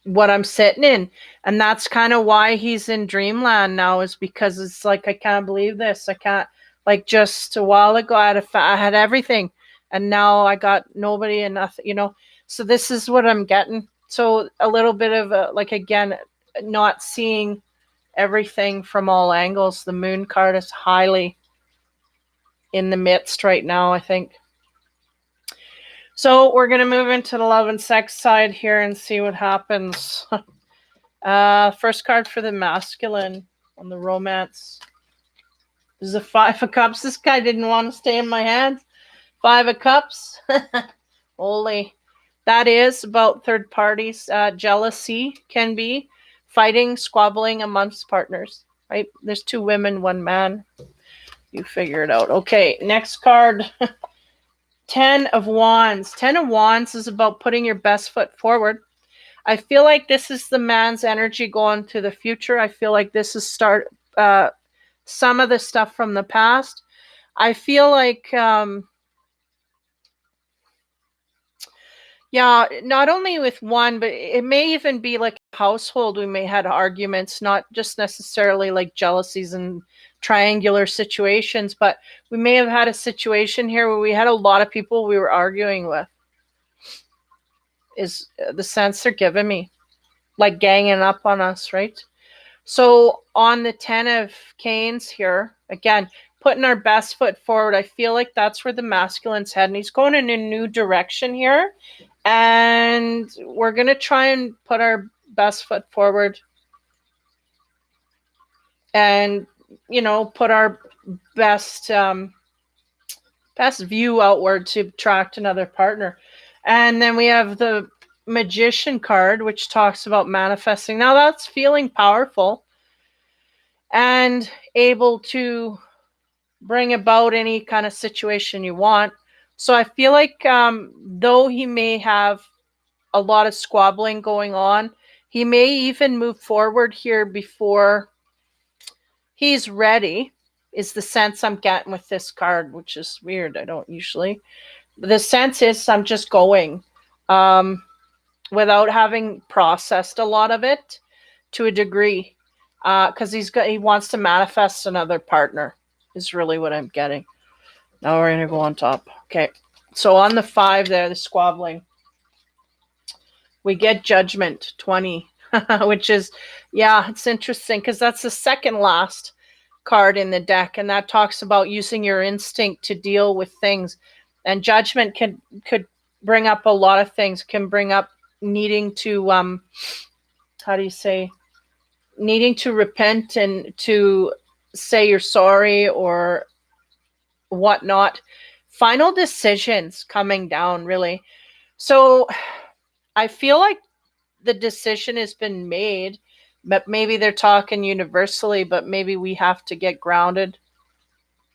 what I'm sitting in. And that's kind of why he's in dreamland now, is because it's like, I can't believe this. I can't, like, just a while ago, I had everything and now I got nobody and nothing, you know? So this is what I'm getting. So a little bit of like, again, not seeing everything from all angles. The moon card is highly in the midst right now, I think. So we're going to move into the love and sex side here and see what happens. First card for the masculine on the romance. This is a 5 of Cups. This guy didn't want to stay in my hands. 5 of Cups. Holy. That is about third parties. Jealousy can be fighting, squabbling amongst partners, right? There's 2 women, 1 man. You figure it out. Okay, next card. 10 of Wands. 10 of Wands is about putting your best foot forward. I feel like this is the man's energy going to the future. I feel like this is some of the stuff from the past. I feel like, yeah, not only with one, but it may even be like a household. We may have had arguments, not just necessarily like jealousies and triangular situations, but we may have had a situation here where we had a lot of people we were arguing with, is the sense they're giving me, like ganging up on us, right? So on the 10 of Canes here, again, putting our best foot forward. I feel like that's where the masculine's heading. He's going in a new direction here. And we're going to try and put our best foot forward and, put our best view outward to attract another partner. And then we have the Magician card, which talks about manifesting. Now that's feeling powerful and able to bring about any kind of situation you want. So I feel like though he may have a lot of squabbling going on, he may even move forward here before he's ready, is the sense I'm getting with this card, which is weird. I don't usually. The sense is I'm just going without having processed a lot of it to a degree, because he wants to manifest another partner is really what I'm getting. Now we're going to go on top. Okay. So on the 5 there, the squabbling, we get Judgment 20, which is, it's interesting because that's the second last card in the deck. And that talks about using your instinct to deal with things. And Judgment could bring up a lot of things, can bring up needing to, needing to repent and to say you're sorry or whatnot. Final decisions coming down, really. So I feel like the decision has been made, but maybe they're talking universally, but maybe we have to get grounded,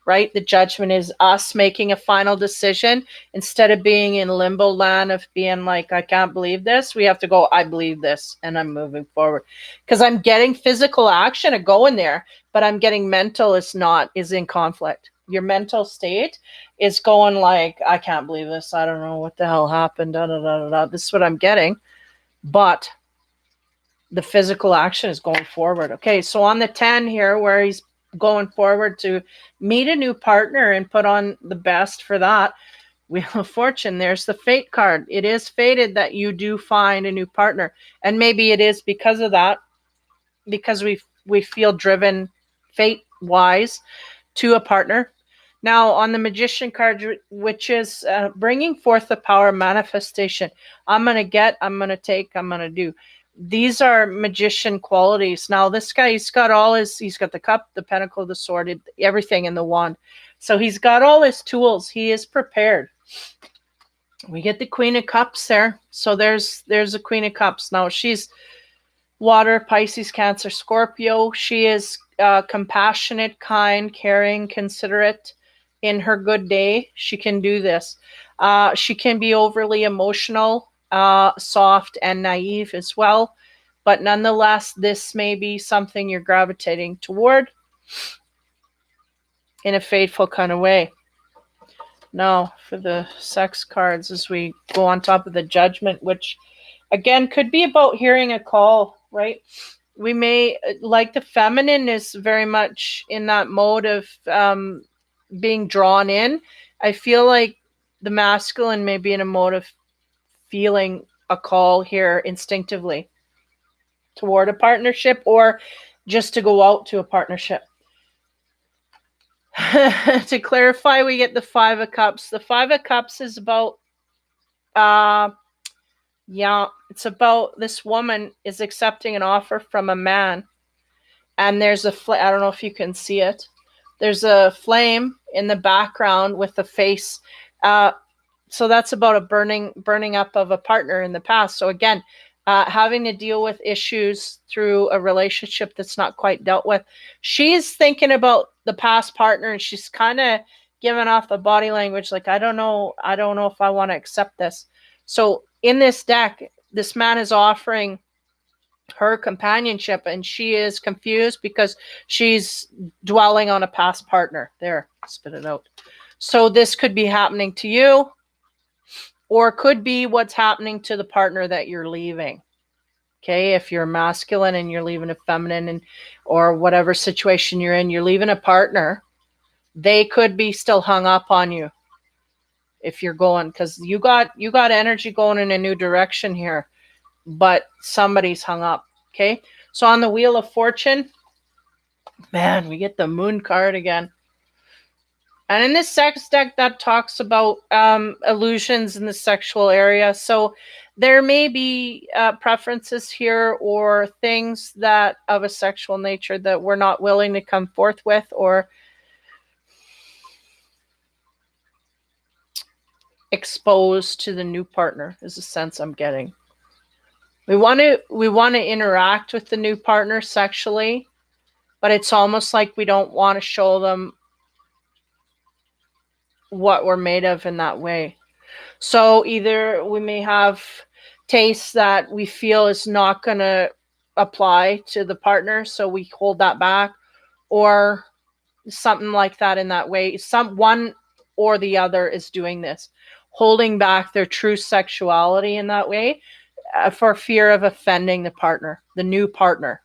right? The Judgment is us making a final decision instead of being in limbo land of being like, I can't believe this. We have to go, I believe this, and I'm moving forward. Because I'm getting physical action of going there, but I'm getting mental is in conflict. Your mental state is going like, I can't believe this. I don't know what the hell happened. Da, da, da, da, da. This is what I'm getting. But the physical action is going forward. Okay, so on the 10 here, where he's going forward to meet a new partner and put on the best for that, Wheel of Fortune, there's the Fate card. It is fated that you do find a new partner. And maybe it is because of that, because we feel driven fate-wise to a partner. Now, on the Magician card, which is bringing forth the power of manifestation. I'm going to get, I'm going to take, I'm going to do. These are magician qualities. Now, this guy, he's got the cup, the pentacle, the sword, everything in the wand. So he's got all his tools. He is prepared. We get the Queen of Cups there. So there's a Queen of Cups. Now, she's water, Pisces, Cancer, Scorpio. She is compassionate, kind, caring, considerate. In her good day, she can do this. She can be overly emotional, soft, and naive as well. But nonetheless, this may be something you're gravitating toward in a faithful kind of way. Now, for the sex cards, as we go on top of the Judgment, which, again, could be about hearing a call, right? We may, like the feminine is very much in that mode of being drawn in. I feel like the masculine may be in a mode of feeling a call here instinctively toward a partnership or just to go out to a partnership. To clarify, we get the 5 of Cups. The 5 of Cups is about, it's about this woman is accepting an offer from a man. And there's I don't know if you can see it. There's a flame in the background with the face. So that's about a burning up of a partner in the past. So again, having to deal with issues through a relationship that's not quite dealt with. She's thinking about the past partner and she's kind of giving off the body language like, I don't know if I want to accept this. So in this deck, this man is offering her companionship and she is confused because she's dwelling on a past partner. There, spit it out. So this could be happening to you or could be what's happening to the partner that you're leaving. Okay, if you're masculine and you're leaving a feminine or whatever situation you're in, you're leaving a partner, they could be still hung up on you if you're going, because you got energy going in a new direction here. But somebody's hung up. Okay, so on the Wheel of Fortune, man, we get the Moon card again. And in this sex deck, that talks about illusions in the sexual area. So there may be preferences here or things that of a sexual nature that we're not willing to come forth with, or exposed to the new partner, is the sense I'm getting. We want to interact with the new partner sexually, but it's almost like we don't want to show them what we're made of in that way. So either we may have tastes that we feel is not going to apply to the partner, so we hold that back, or something like that in that way. One or the other is doing this, holding back their true sexuality in that way, for fear of offending the partner, the new partner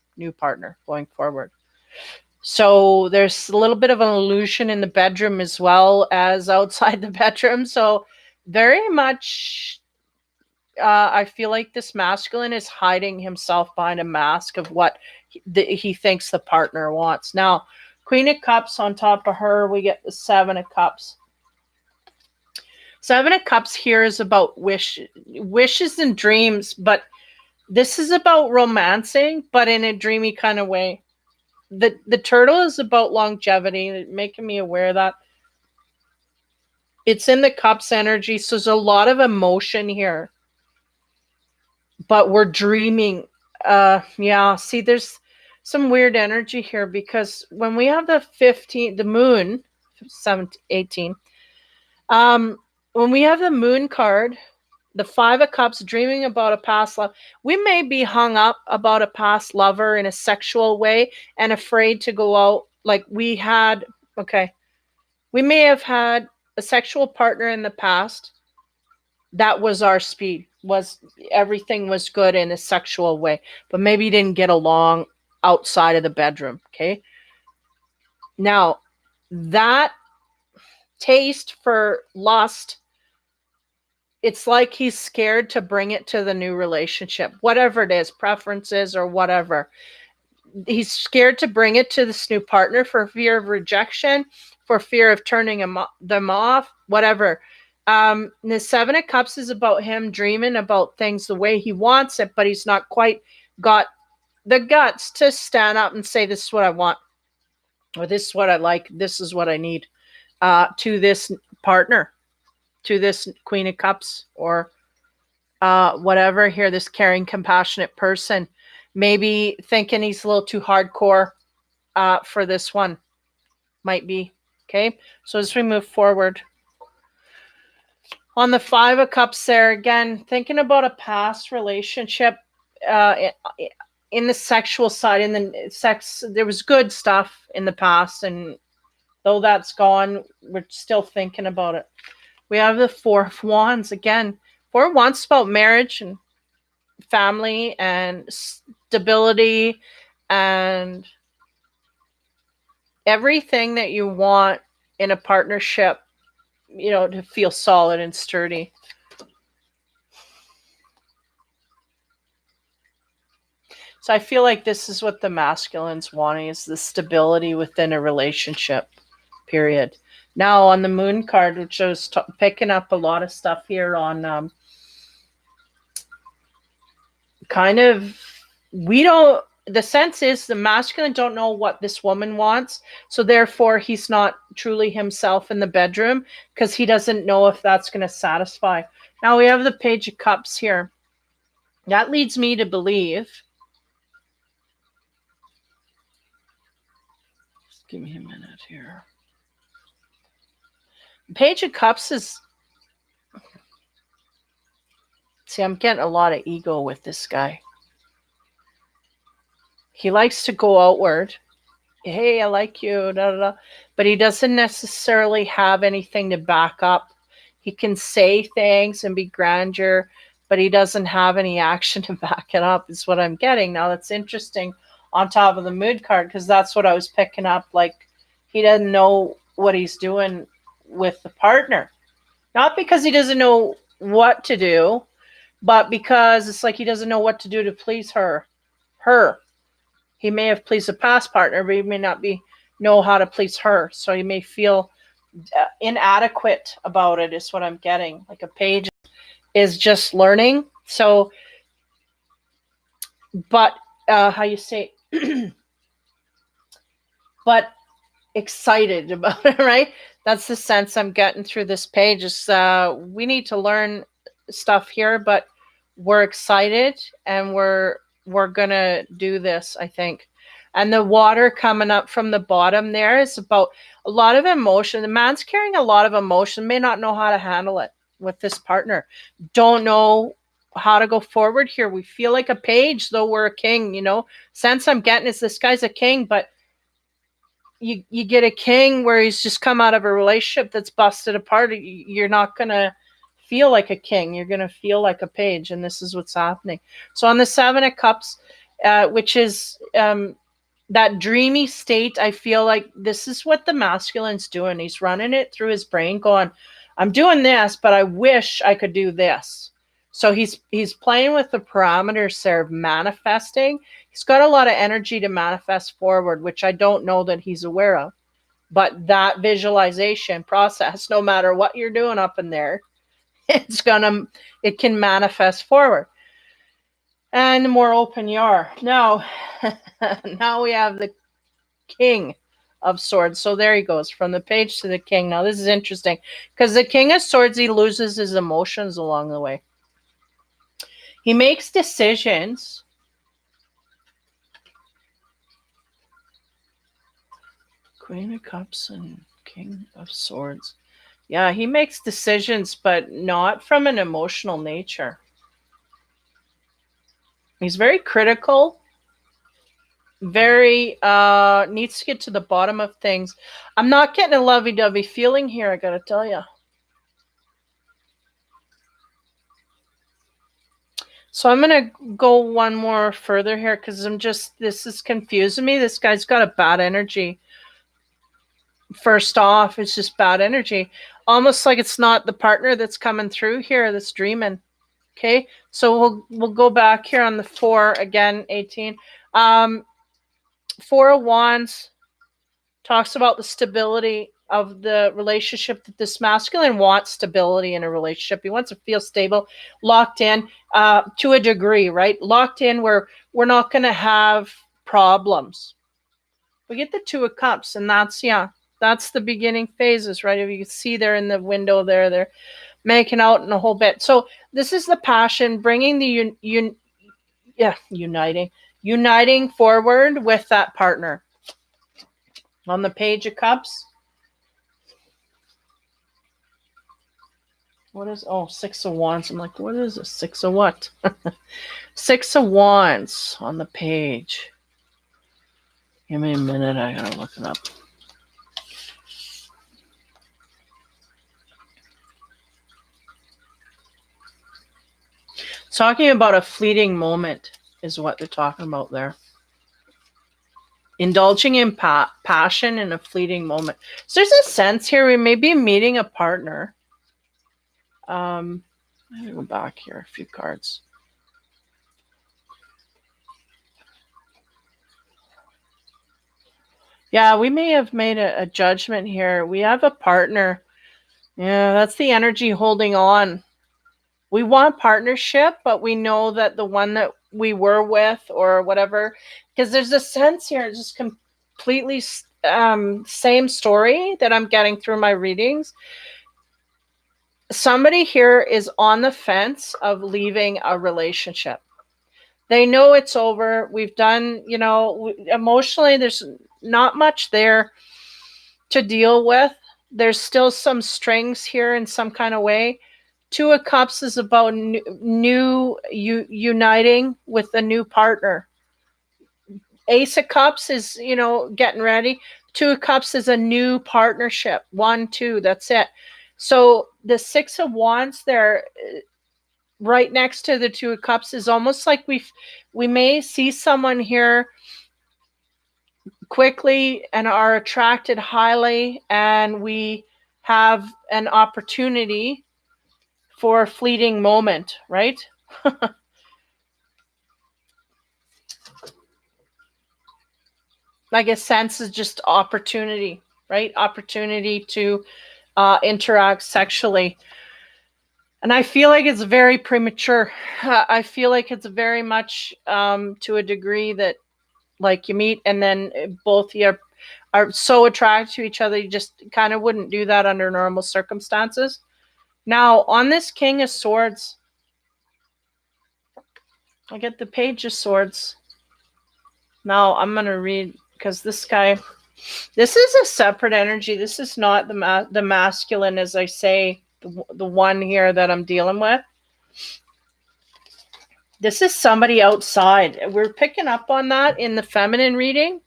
going forward. So there's a little bit of an illusion in the bedroom as well as outside the bedroom. So very much, I feel like this masculine is hiding himself behind a mask of what he thinks the partner wants. Now, Queen of Cups on top of her, we get the Seven of Cups. Seven of Cups here is about wishes and dreams, but this is about romancing, but in a dreamy kind of way. The turtle is about longevity, making me aware of that. It's in the cups energy, so there's a lot of emotion here. But we're dreaming. Yeah, see, there's some weird energy here, because when we have the 15, the moon, 17, 18, when we have the moon card, the Five of Cups, dreaming about a past love, we may be hung up about a past lover in a sexual way and afraid to go out. Like we may have had a sexual partner in the past that was our speed, was everything was good in a sexual way, but maybe didn't get along outside of the bedroom. Okay. Now, that taste for lust, it's like he's scared to bring it to the new relationship, whatever it is, preferences or whatever. He's scared to bring it to this new partner for fear of rejection, for fear of turning them off, whatever. The Seven of Cups is about him dreaming about things the way he wants it, but he's not quite got the guts to stand up and say, this is what I want, or this is what I like, this is what I need, to this partner, to this Queen of Cups, or whatever here, this caring, compassionate person. Maybe thinking he's a little too hardcore for this one. Might be. Okay, so as we move forward, on the Five of Cups there, again, thinking about a past relationship, in the sexual side, in the sex, there was good stuff in the past, and though that's gone, we're still thinking about it. We have the Four of Wands again. Four of Wands is about marriage and family and stability and everything that you want in a partnership, to feel solid and sturdy. So I feel like this is what the masculine's wanting, is the stability within a relationship, period. Now on the moon card, which I was picking up a lot of stuff here on, kind of, the sense is the masculine don't know what this woman wants, so therefore he's not truly himself in the bedroom, because he doesn't know if that's going to satisfy. Now we have the Page of Cups here. That leads me to believe, just give me a minute here. Page of Cups is, see, I'm getting a lot of ego with this guy. He likes to go outward. Hey, I like you, da, da, da. But he doesn't necessarily have anything to back up. He can say things and be grandeur, but he doesn't have any action to back it up, is what I'm getting. Now, that's interesting on top of the mood card, because that's what I was picking up. Like, he doesn't know what he's doing with the partner. Not because he doesn't know what to do, but because it's like he doesn't know what to do to please her. He may have pleased a past partner, but he may not know how to please her. So he may feel inadequate about it is what I'm getting. Like a page is just learning. So, but how you say, but excited about it, right? That's the sense I'm getting through this page. Is we need to learn stuff here, but we're excited and we're gonna do this, I think. And the water coming up from the bottom there is about a lot of emotion. The man's carrying a lot of emotion, may not know how to handle it with this partner. Don't know how to go forward here. We feel like a page, though we're a king, Sense I'm getting is this guy's a king, but you get a king where he's just come out of a relationship that's busted apart. You're not gonna feel like a king. You're gonna feel like a page, and this is what's happening. So on the Seven of Cups, which is that dreamy state, I feel like this is what the masculine's doing. He's running it through his brain, going, "I'm doing this, but I wish I could do this." So he's playing with the parameters there of manifesting. He's got a lot of energy to manifest forward, which I don't know that he's aware of. But that visualization process, no matter what you're doing up in there, it can manifest forward. And the more open you are. Now, now we have the King of Swords. So there he goes from the page to the king. Now this is interesting because the King of Swords, he loses his emotions along the way. He makes decisions. Queen of Cups and King of Swords. Yeah, he makes decisions, but not from an emotional nature. He's very critical, very needs to get to the bottom of things. I'm not getting a lovey-dovey feeling here, I gotta tell you. So I'm going to go one more further here because this is confusing me. This guy's got a bad energy. First off, it's just bad energy. Almost like it's not the partner that's coming through here that's dreaming. Okay, so we'll go back here on the 4 again, 18. 4 of Wands talks about the stability of the relationship, that this masculine wants stability in a relationship. He wants to feel stable, locked in to a degree, right? Locked in where we're not going to have problems. We get the 2 of Cups, and that's the beginning phases, right? If you can see there in the window there, they're making out in a whole bit. So this is the passion, bringing the uniting forward with that partner. On the Page of Cups, what is, 6 of Wands. I'm like, what is a 6 of what? 6 of Wands on the page. Give me a minute, I gotta look it up. Talking about a fleeting moment is what they're talking about there. Indulging in passion in a fleeting moment. So there's a sense here we may be meeting a partner. I'm going to go back here a few cards. Yeah, we may have made a judgment here. We have a partner. Yeah, that's the energy holding on. We want partnership, but we know that the one that we were with or whatever, because there's a sense here, just completely same story that I'm getting through my readings. Somebody here is on the fence of leaving a relationship. They know it's over. We've done, emotionally, there's not much there to deal with. There's still some strings here in some kind of way. 2 of Cups is about uniting with a new partner. Ace of Cups is, getting ready. 2 of Cups is a new partnership. 1, 2, that's it. So the 6 of Wands there, right next to the 2 of Cups, is almost like we may see someone here quickly and are attracted highly, and we have an opportunity for a fleeting moment, right? Like a sense of just opportunity. right? Opportunity to interact sexually. And I feel like it's very premature. I feel like it's very much to a degree that, like, you meet and then both you are so attracted to each other, you just kind of wouldn't do that under normal circumstances. Now, on this King of Swords, I get the Page of Swords. Now, I'm going to read, because this guy, this is a separate energy. This is not the masculine, as I say, the one here that I'm dealing with. This is somebody outside. We're picking up on that in the feminine reading.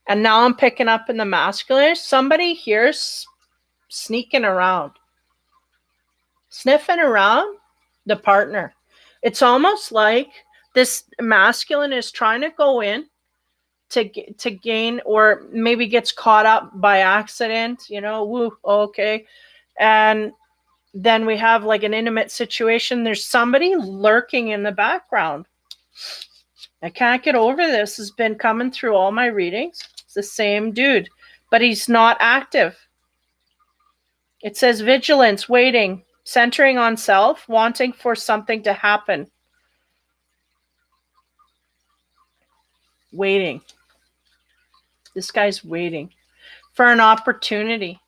And now I'm picking up in the masculine. Somebody here's sneaking around, sniffing around the partner. It's almost like this masculine is trying to go in to gain, or maybe gets caught up by accident, woo, okay. And then we have like an intimate situation. There's somebody lurking in the background. I can't get over this. Has been coming through all my readings. It's the same dude, but he's not active. It says vigilance, waiting, centering on self, wanting for something to happen. Waiting. This guy's waiting for an opportunity.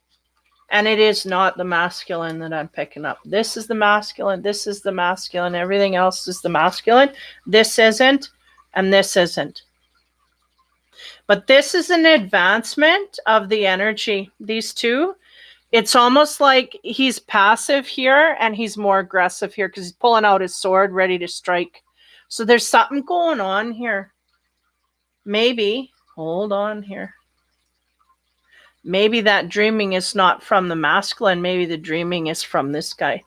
And it is not the masculine that I'm picking up. This is the masculine. This is the masculine. Everything else is the masculine. This isn't, and this isn't. But this is an advancement of the energy. These two, it's almost like he's passive here and he's more aggressive here because he's pulling out his sword ready to strike. So there's something going on here. Maybe, hold on here. Maybe that dreaming is not from the masculine. Maybe the dreaming is from this guy.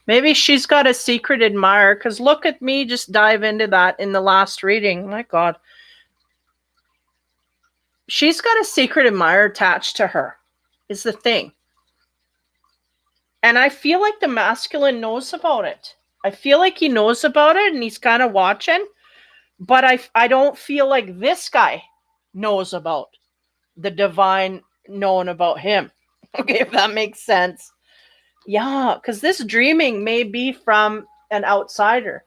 Maybe she's got a secret admirer, because look at me just dive into that in the last reading. My God. She's got a secret admirer attached to her, is the thing. And I feel like the masculine knows about it. I feel like he knows about it and he's kind of watching. But I don't feel like this guy knows about the divine knowing about him. Okay, if that makes sense. Yeah, because this dreaming may be from an outsider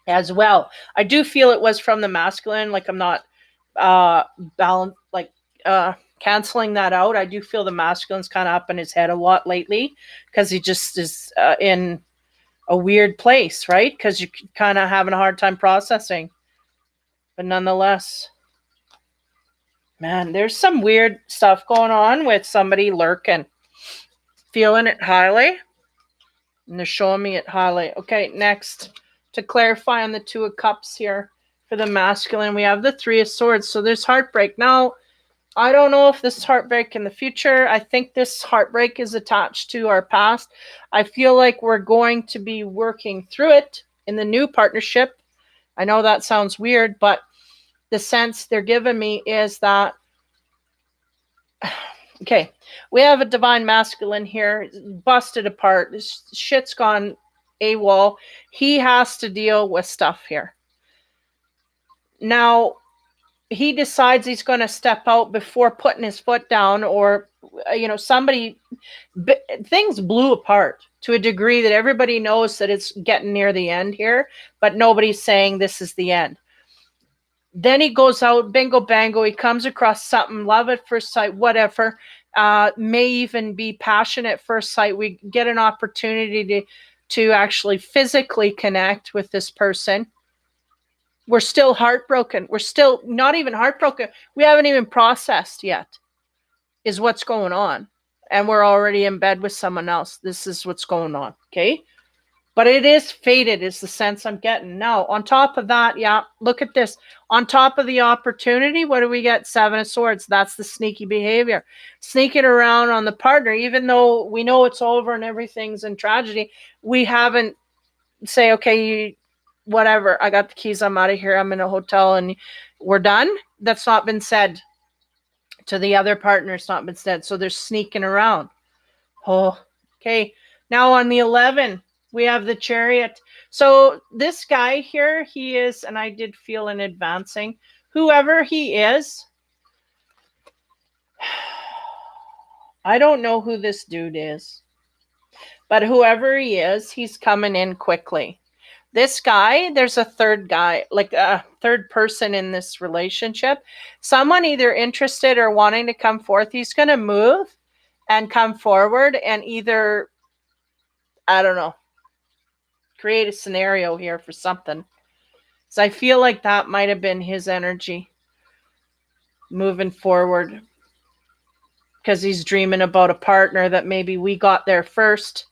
as well. I do feel it was from the masculine. Like, I'm not canceling that out. I do feel the masculine's kind of up in his head a lot lately because he just is in a weird place, right? Because you're kind of having a hard time processing. But nonetheless, man, there's some weird stuff going on with somebody lurking. Feeling it highly. And they're showing me it highly. Okay, next. To clarify on the Two of Cups here for the masculine, we have the Three of Swords. So there's heartbreak. Now, I don't know if this is heartbreak in the future. I think this heartbreak is attached to our past. I feel like we're going to be working through it in the new partnership. I know that sounds weird, but the sense they're giving me is that, okay, we have a divine masculine here, busted apart. This shit's gone AWOL. He has to deal with stuff here. Now, he decides he's going to step out before putting his foot down, or, things blew apart to a degree that everybody knows that it's getting near the end here, but nobody's saying this is the end. Then he goes out, bingo bango, he comes across something, love at first sight, whatever, may even be passion at first sight. We get an opportunity to actually physically connect with this person. We're still heartbroken. We're still not even heartbroken. We haven't even processed yet, is what's going on. And we're already in bed with someone else. This is what's going on, okay? But it is fated, is the sense I'm getting. Now, on top of that, yeah, look at this. On top of the opportunity, what do we get? Seven of Swords. That's the sneaky behavior. Sneaking around on the partner, even though we know it's over and everything's in tragedy, we haven't say, okay, whatever, I got the keys, I'm out of here, I'm in a hotel, and we're done. That's not been said to the other partner. It's not been said. So they're sneaking around. Oh, okay. Now on the 11, we have the Chariot. So this guy here, he is, and I did feel in advancing, whoever he is, I don't know who this dude is, but whoever he is, he's coming in quickly. This guy, there's a third guy, like a third person in this relationship. Someone either interested or wanting to come forth. He's going to move and come forward and either, I don't know, create a scenario here for something. So I feel like that might have been his energy moving forward, because he's dreaming about a partner that maybe we got there first.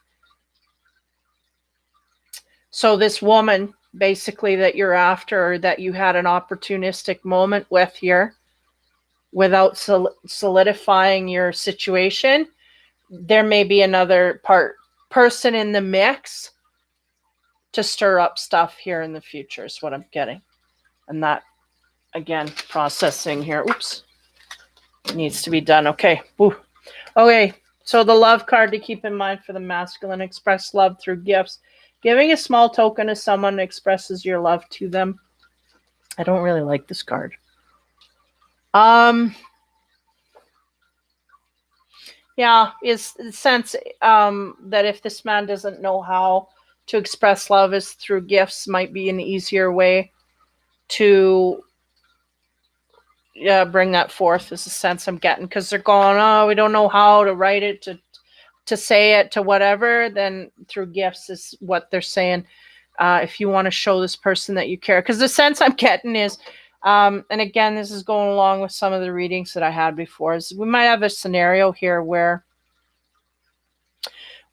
So this woman basically that you're after, or that you had an opportunistic moment with here without solidifying your situation, there may be another person in the mix to stir up stuff here in the future is what I'm getting. And that, again, processing here, oops, needs to be done. Okay. Woo. Okay. So the love card to keep in mind for the masculine: express love through gifts. Giving a small token to someone expresses your love to them. I don't really like this card. Yeah, is the sense that if this man doesn't know how to express love is through gifts, might be an easier way to bring that forth, is the sense I'm getting, because they're going, oh, we don't know how to write it, to say it, to whatever. Then through gifts is what they're saying. If you want to show this person that you care, because the sense I'm getting is, and again, this is going along with some of the readings that I had before, is we might have a scenario here where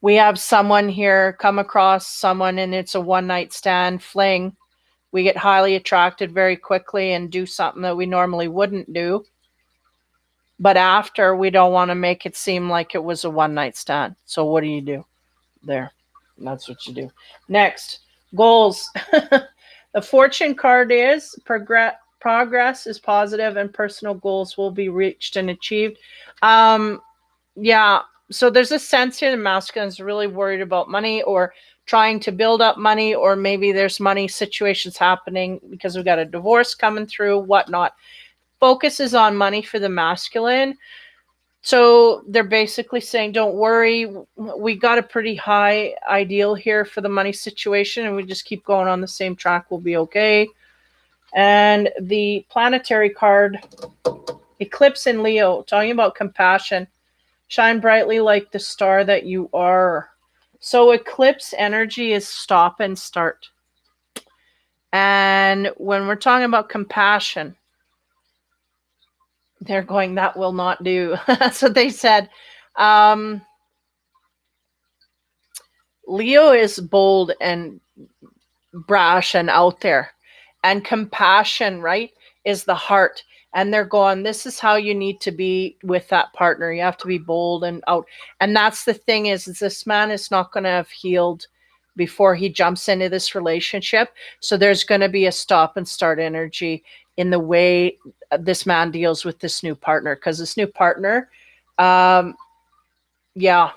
we have someone here come across someone and it's a one-night stand fling. We get highly attracted very quickly and do something that we normally wouldn't do. But after, we don't want to make it seem like it was a one-night stand. So what do you do there? And that's what you do. Next, goals. The fortune card is progress is positive and personal goals will be reached and achieved. Yeah. So there's a sense here the masculine is really worried about money, or trying to build up money, or maybe there's money situations happening because we've got a divorce coming through, whatnot. Focus is on money for the masculine. So they're basically saying, don't worry, we got a pretty high ideal here for the money situation, and we just keep going on the same track, we'll be okay. And the planetary card, eclipse in Leo, talking about compassion. Shine brightly like the star that you are. So eclipse energy is stop and start. And when we're talking about compassion, they're going, that will not do. That's what they said. Leo is bold and brash and out there. And compassion, right, is the heart. And they're going, this is how you need to be with that partner. You have to be bold and out. And that's the thing is this man is not going to have healed before he jumps into this relationship. So there's going to be a stop and start energy in the way this man deals with this new partner. Because this new partner, yeah,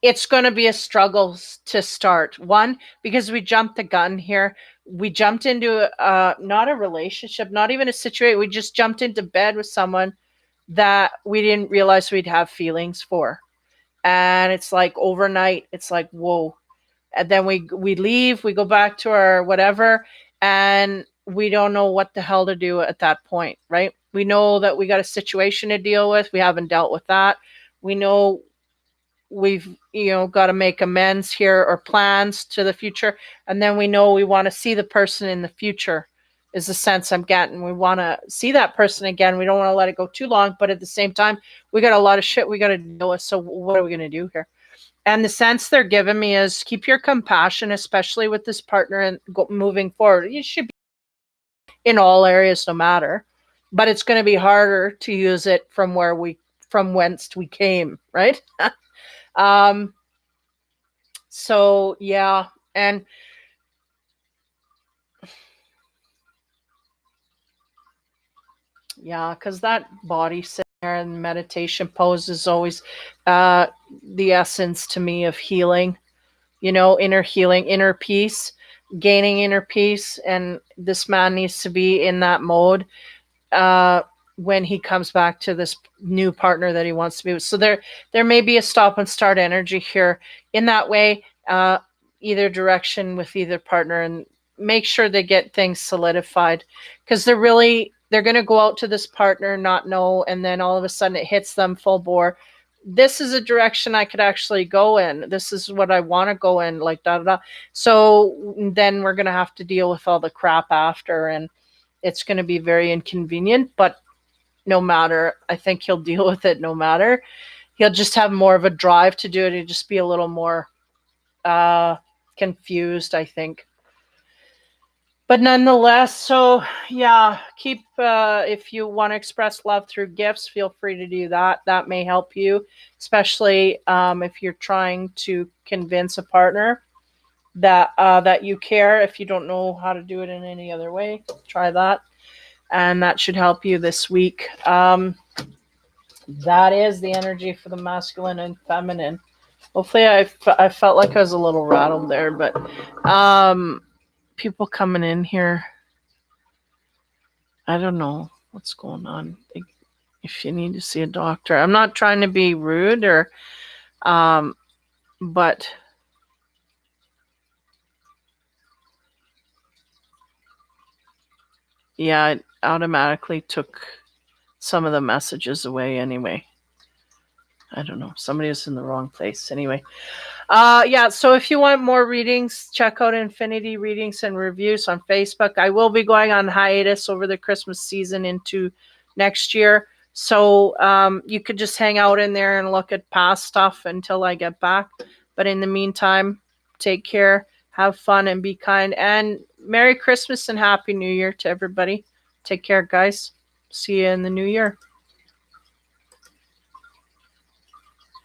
it's going to be a struggle to start. One, because we jumped the gun here. We jumped into not a relationship, not even a situation. We just jumped into bed with someone that we didn't realize we'd have feelings for. And it's like overnight, it's like, whoa. And then we leave, we go back to our whatever, and we don't know what the hell to do at that point, right? We know that we got a situation to deal with. We haven't dealt with that. We know we've got to make amends here or plans to the future, and then we know we want to see the person in the future, is the sense I'm getting. We want to see that person again. We don't want to let it go too long, but at the same time, we got a lot of shit we got to deal with. So what are we going to do here? And the sense they're giving me is keep your compassion, especially with this partner, and moving forward. You should be in all areas, no matter, but it's going to be harder to use it from whence we came, right? So yeah, and yeah, because that body sitting there and meditation pose is always the essence to me of healing, inner healing, inner peace, gaining inner peace. And this man needs to be in that mode. when he comes back to this new partner that he wants to be with. So there may be a stop and start energy here in that way, either direction with either partner, and make sure they get things solidified, because they're going to go out to this partner, not know, and then all of a sudden it hits them full bore. This is a direction I could actually go in. This is what I want to go in, like da da da. So then we're going to have to deal with all the crap after, and it's going to be very inconvenient, but no matter, I think he'll deal with it no matter. He'll just have more of a drive to do it. He'll just be a little more confused, I think. But nonetheless, so yeah, keep, if you want to express love through gifts, feel free to do that. That may help you, especially if you're trying to convince a partner that you care. If you don't know how to do it in any other way, try that, and that should help you this week. That is the energy for the masculine and feminine. Hopefully, I felt like I was a little rattled there, but people coming in here, I don't know what's going on. If you need to see a doctor, I'm not trying to be rude or, but yeah, it automatically took some of the messages away anyway. I don't know. Somebody is in the wrong place anyway. Yeah, so if you want more readings, check out Infinity Readings and Reviews on Facebook. I will be going on hiatus over the Christmas season into next year. So you could just hang out in there and look at past stuff until I get back. But in the meantime, take care, have fun, and be kind. And Merry Christmas and Happy New Year to everybody. Take care, guys. See you in the new year.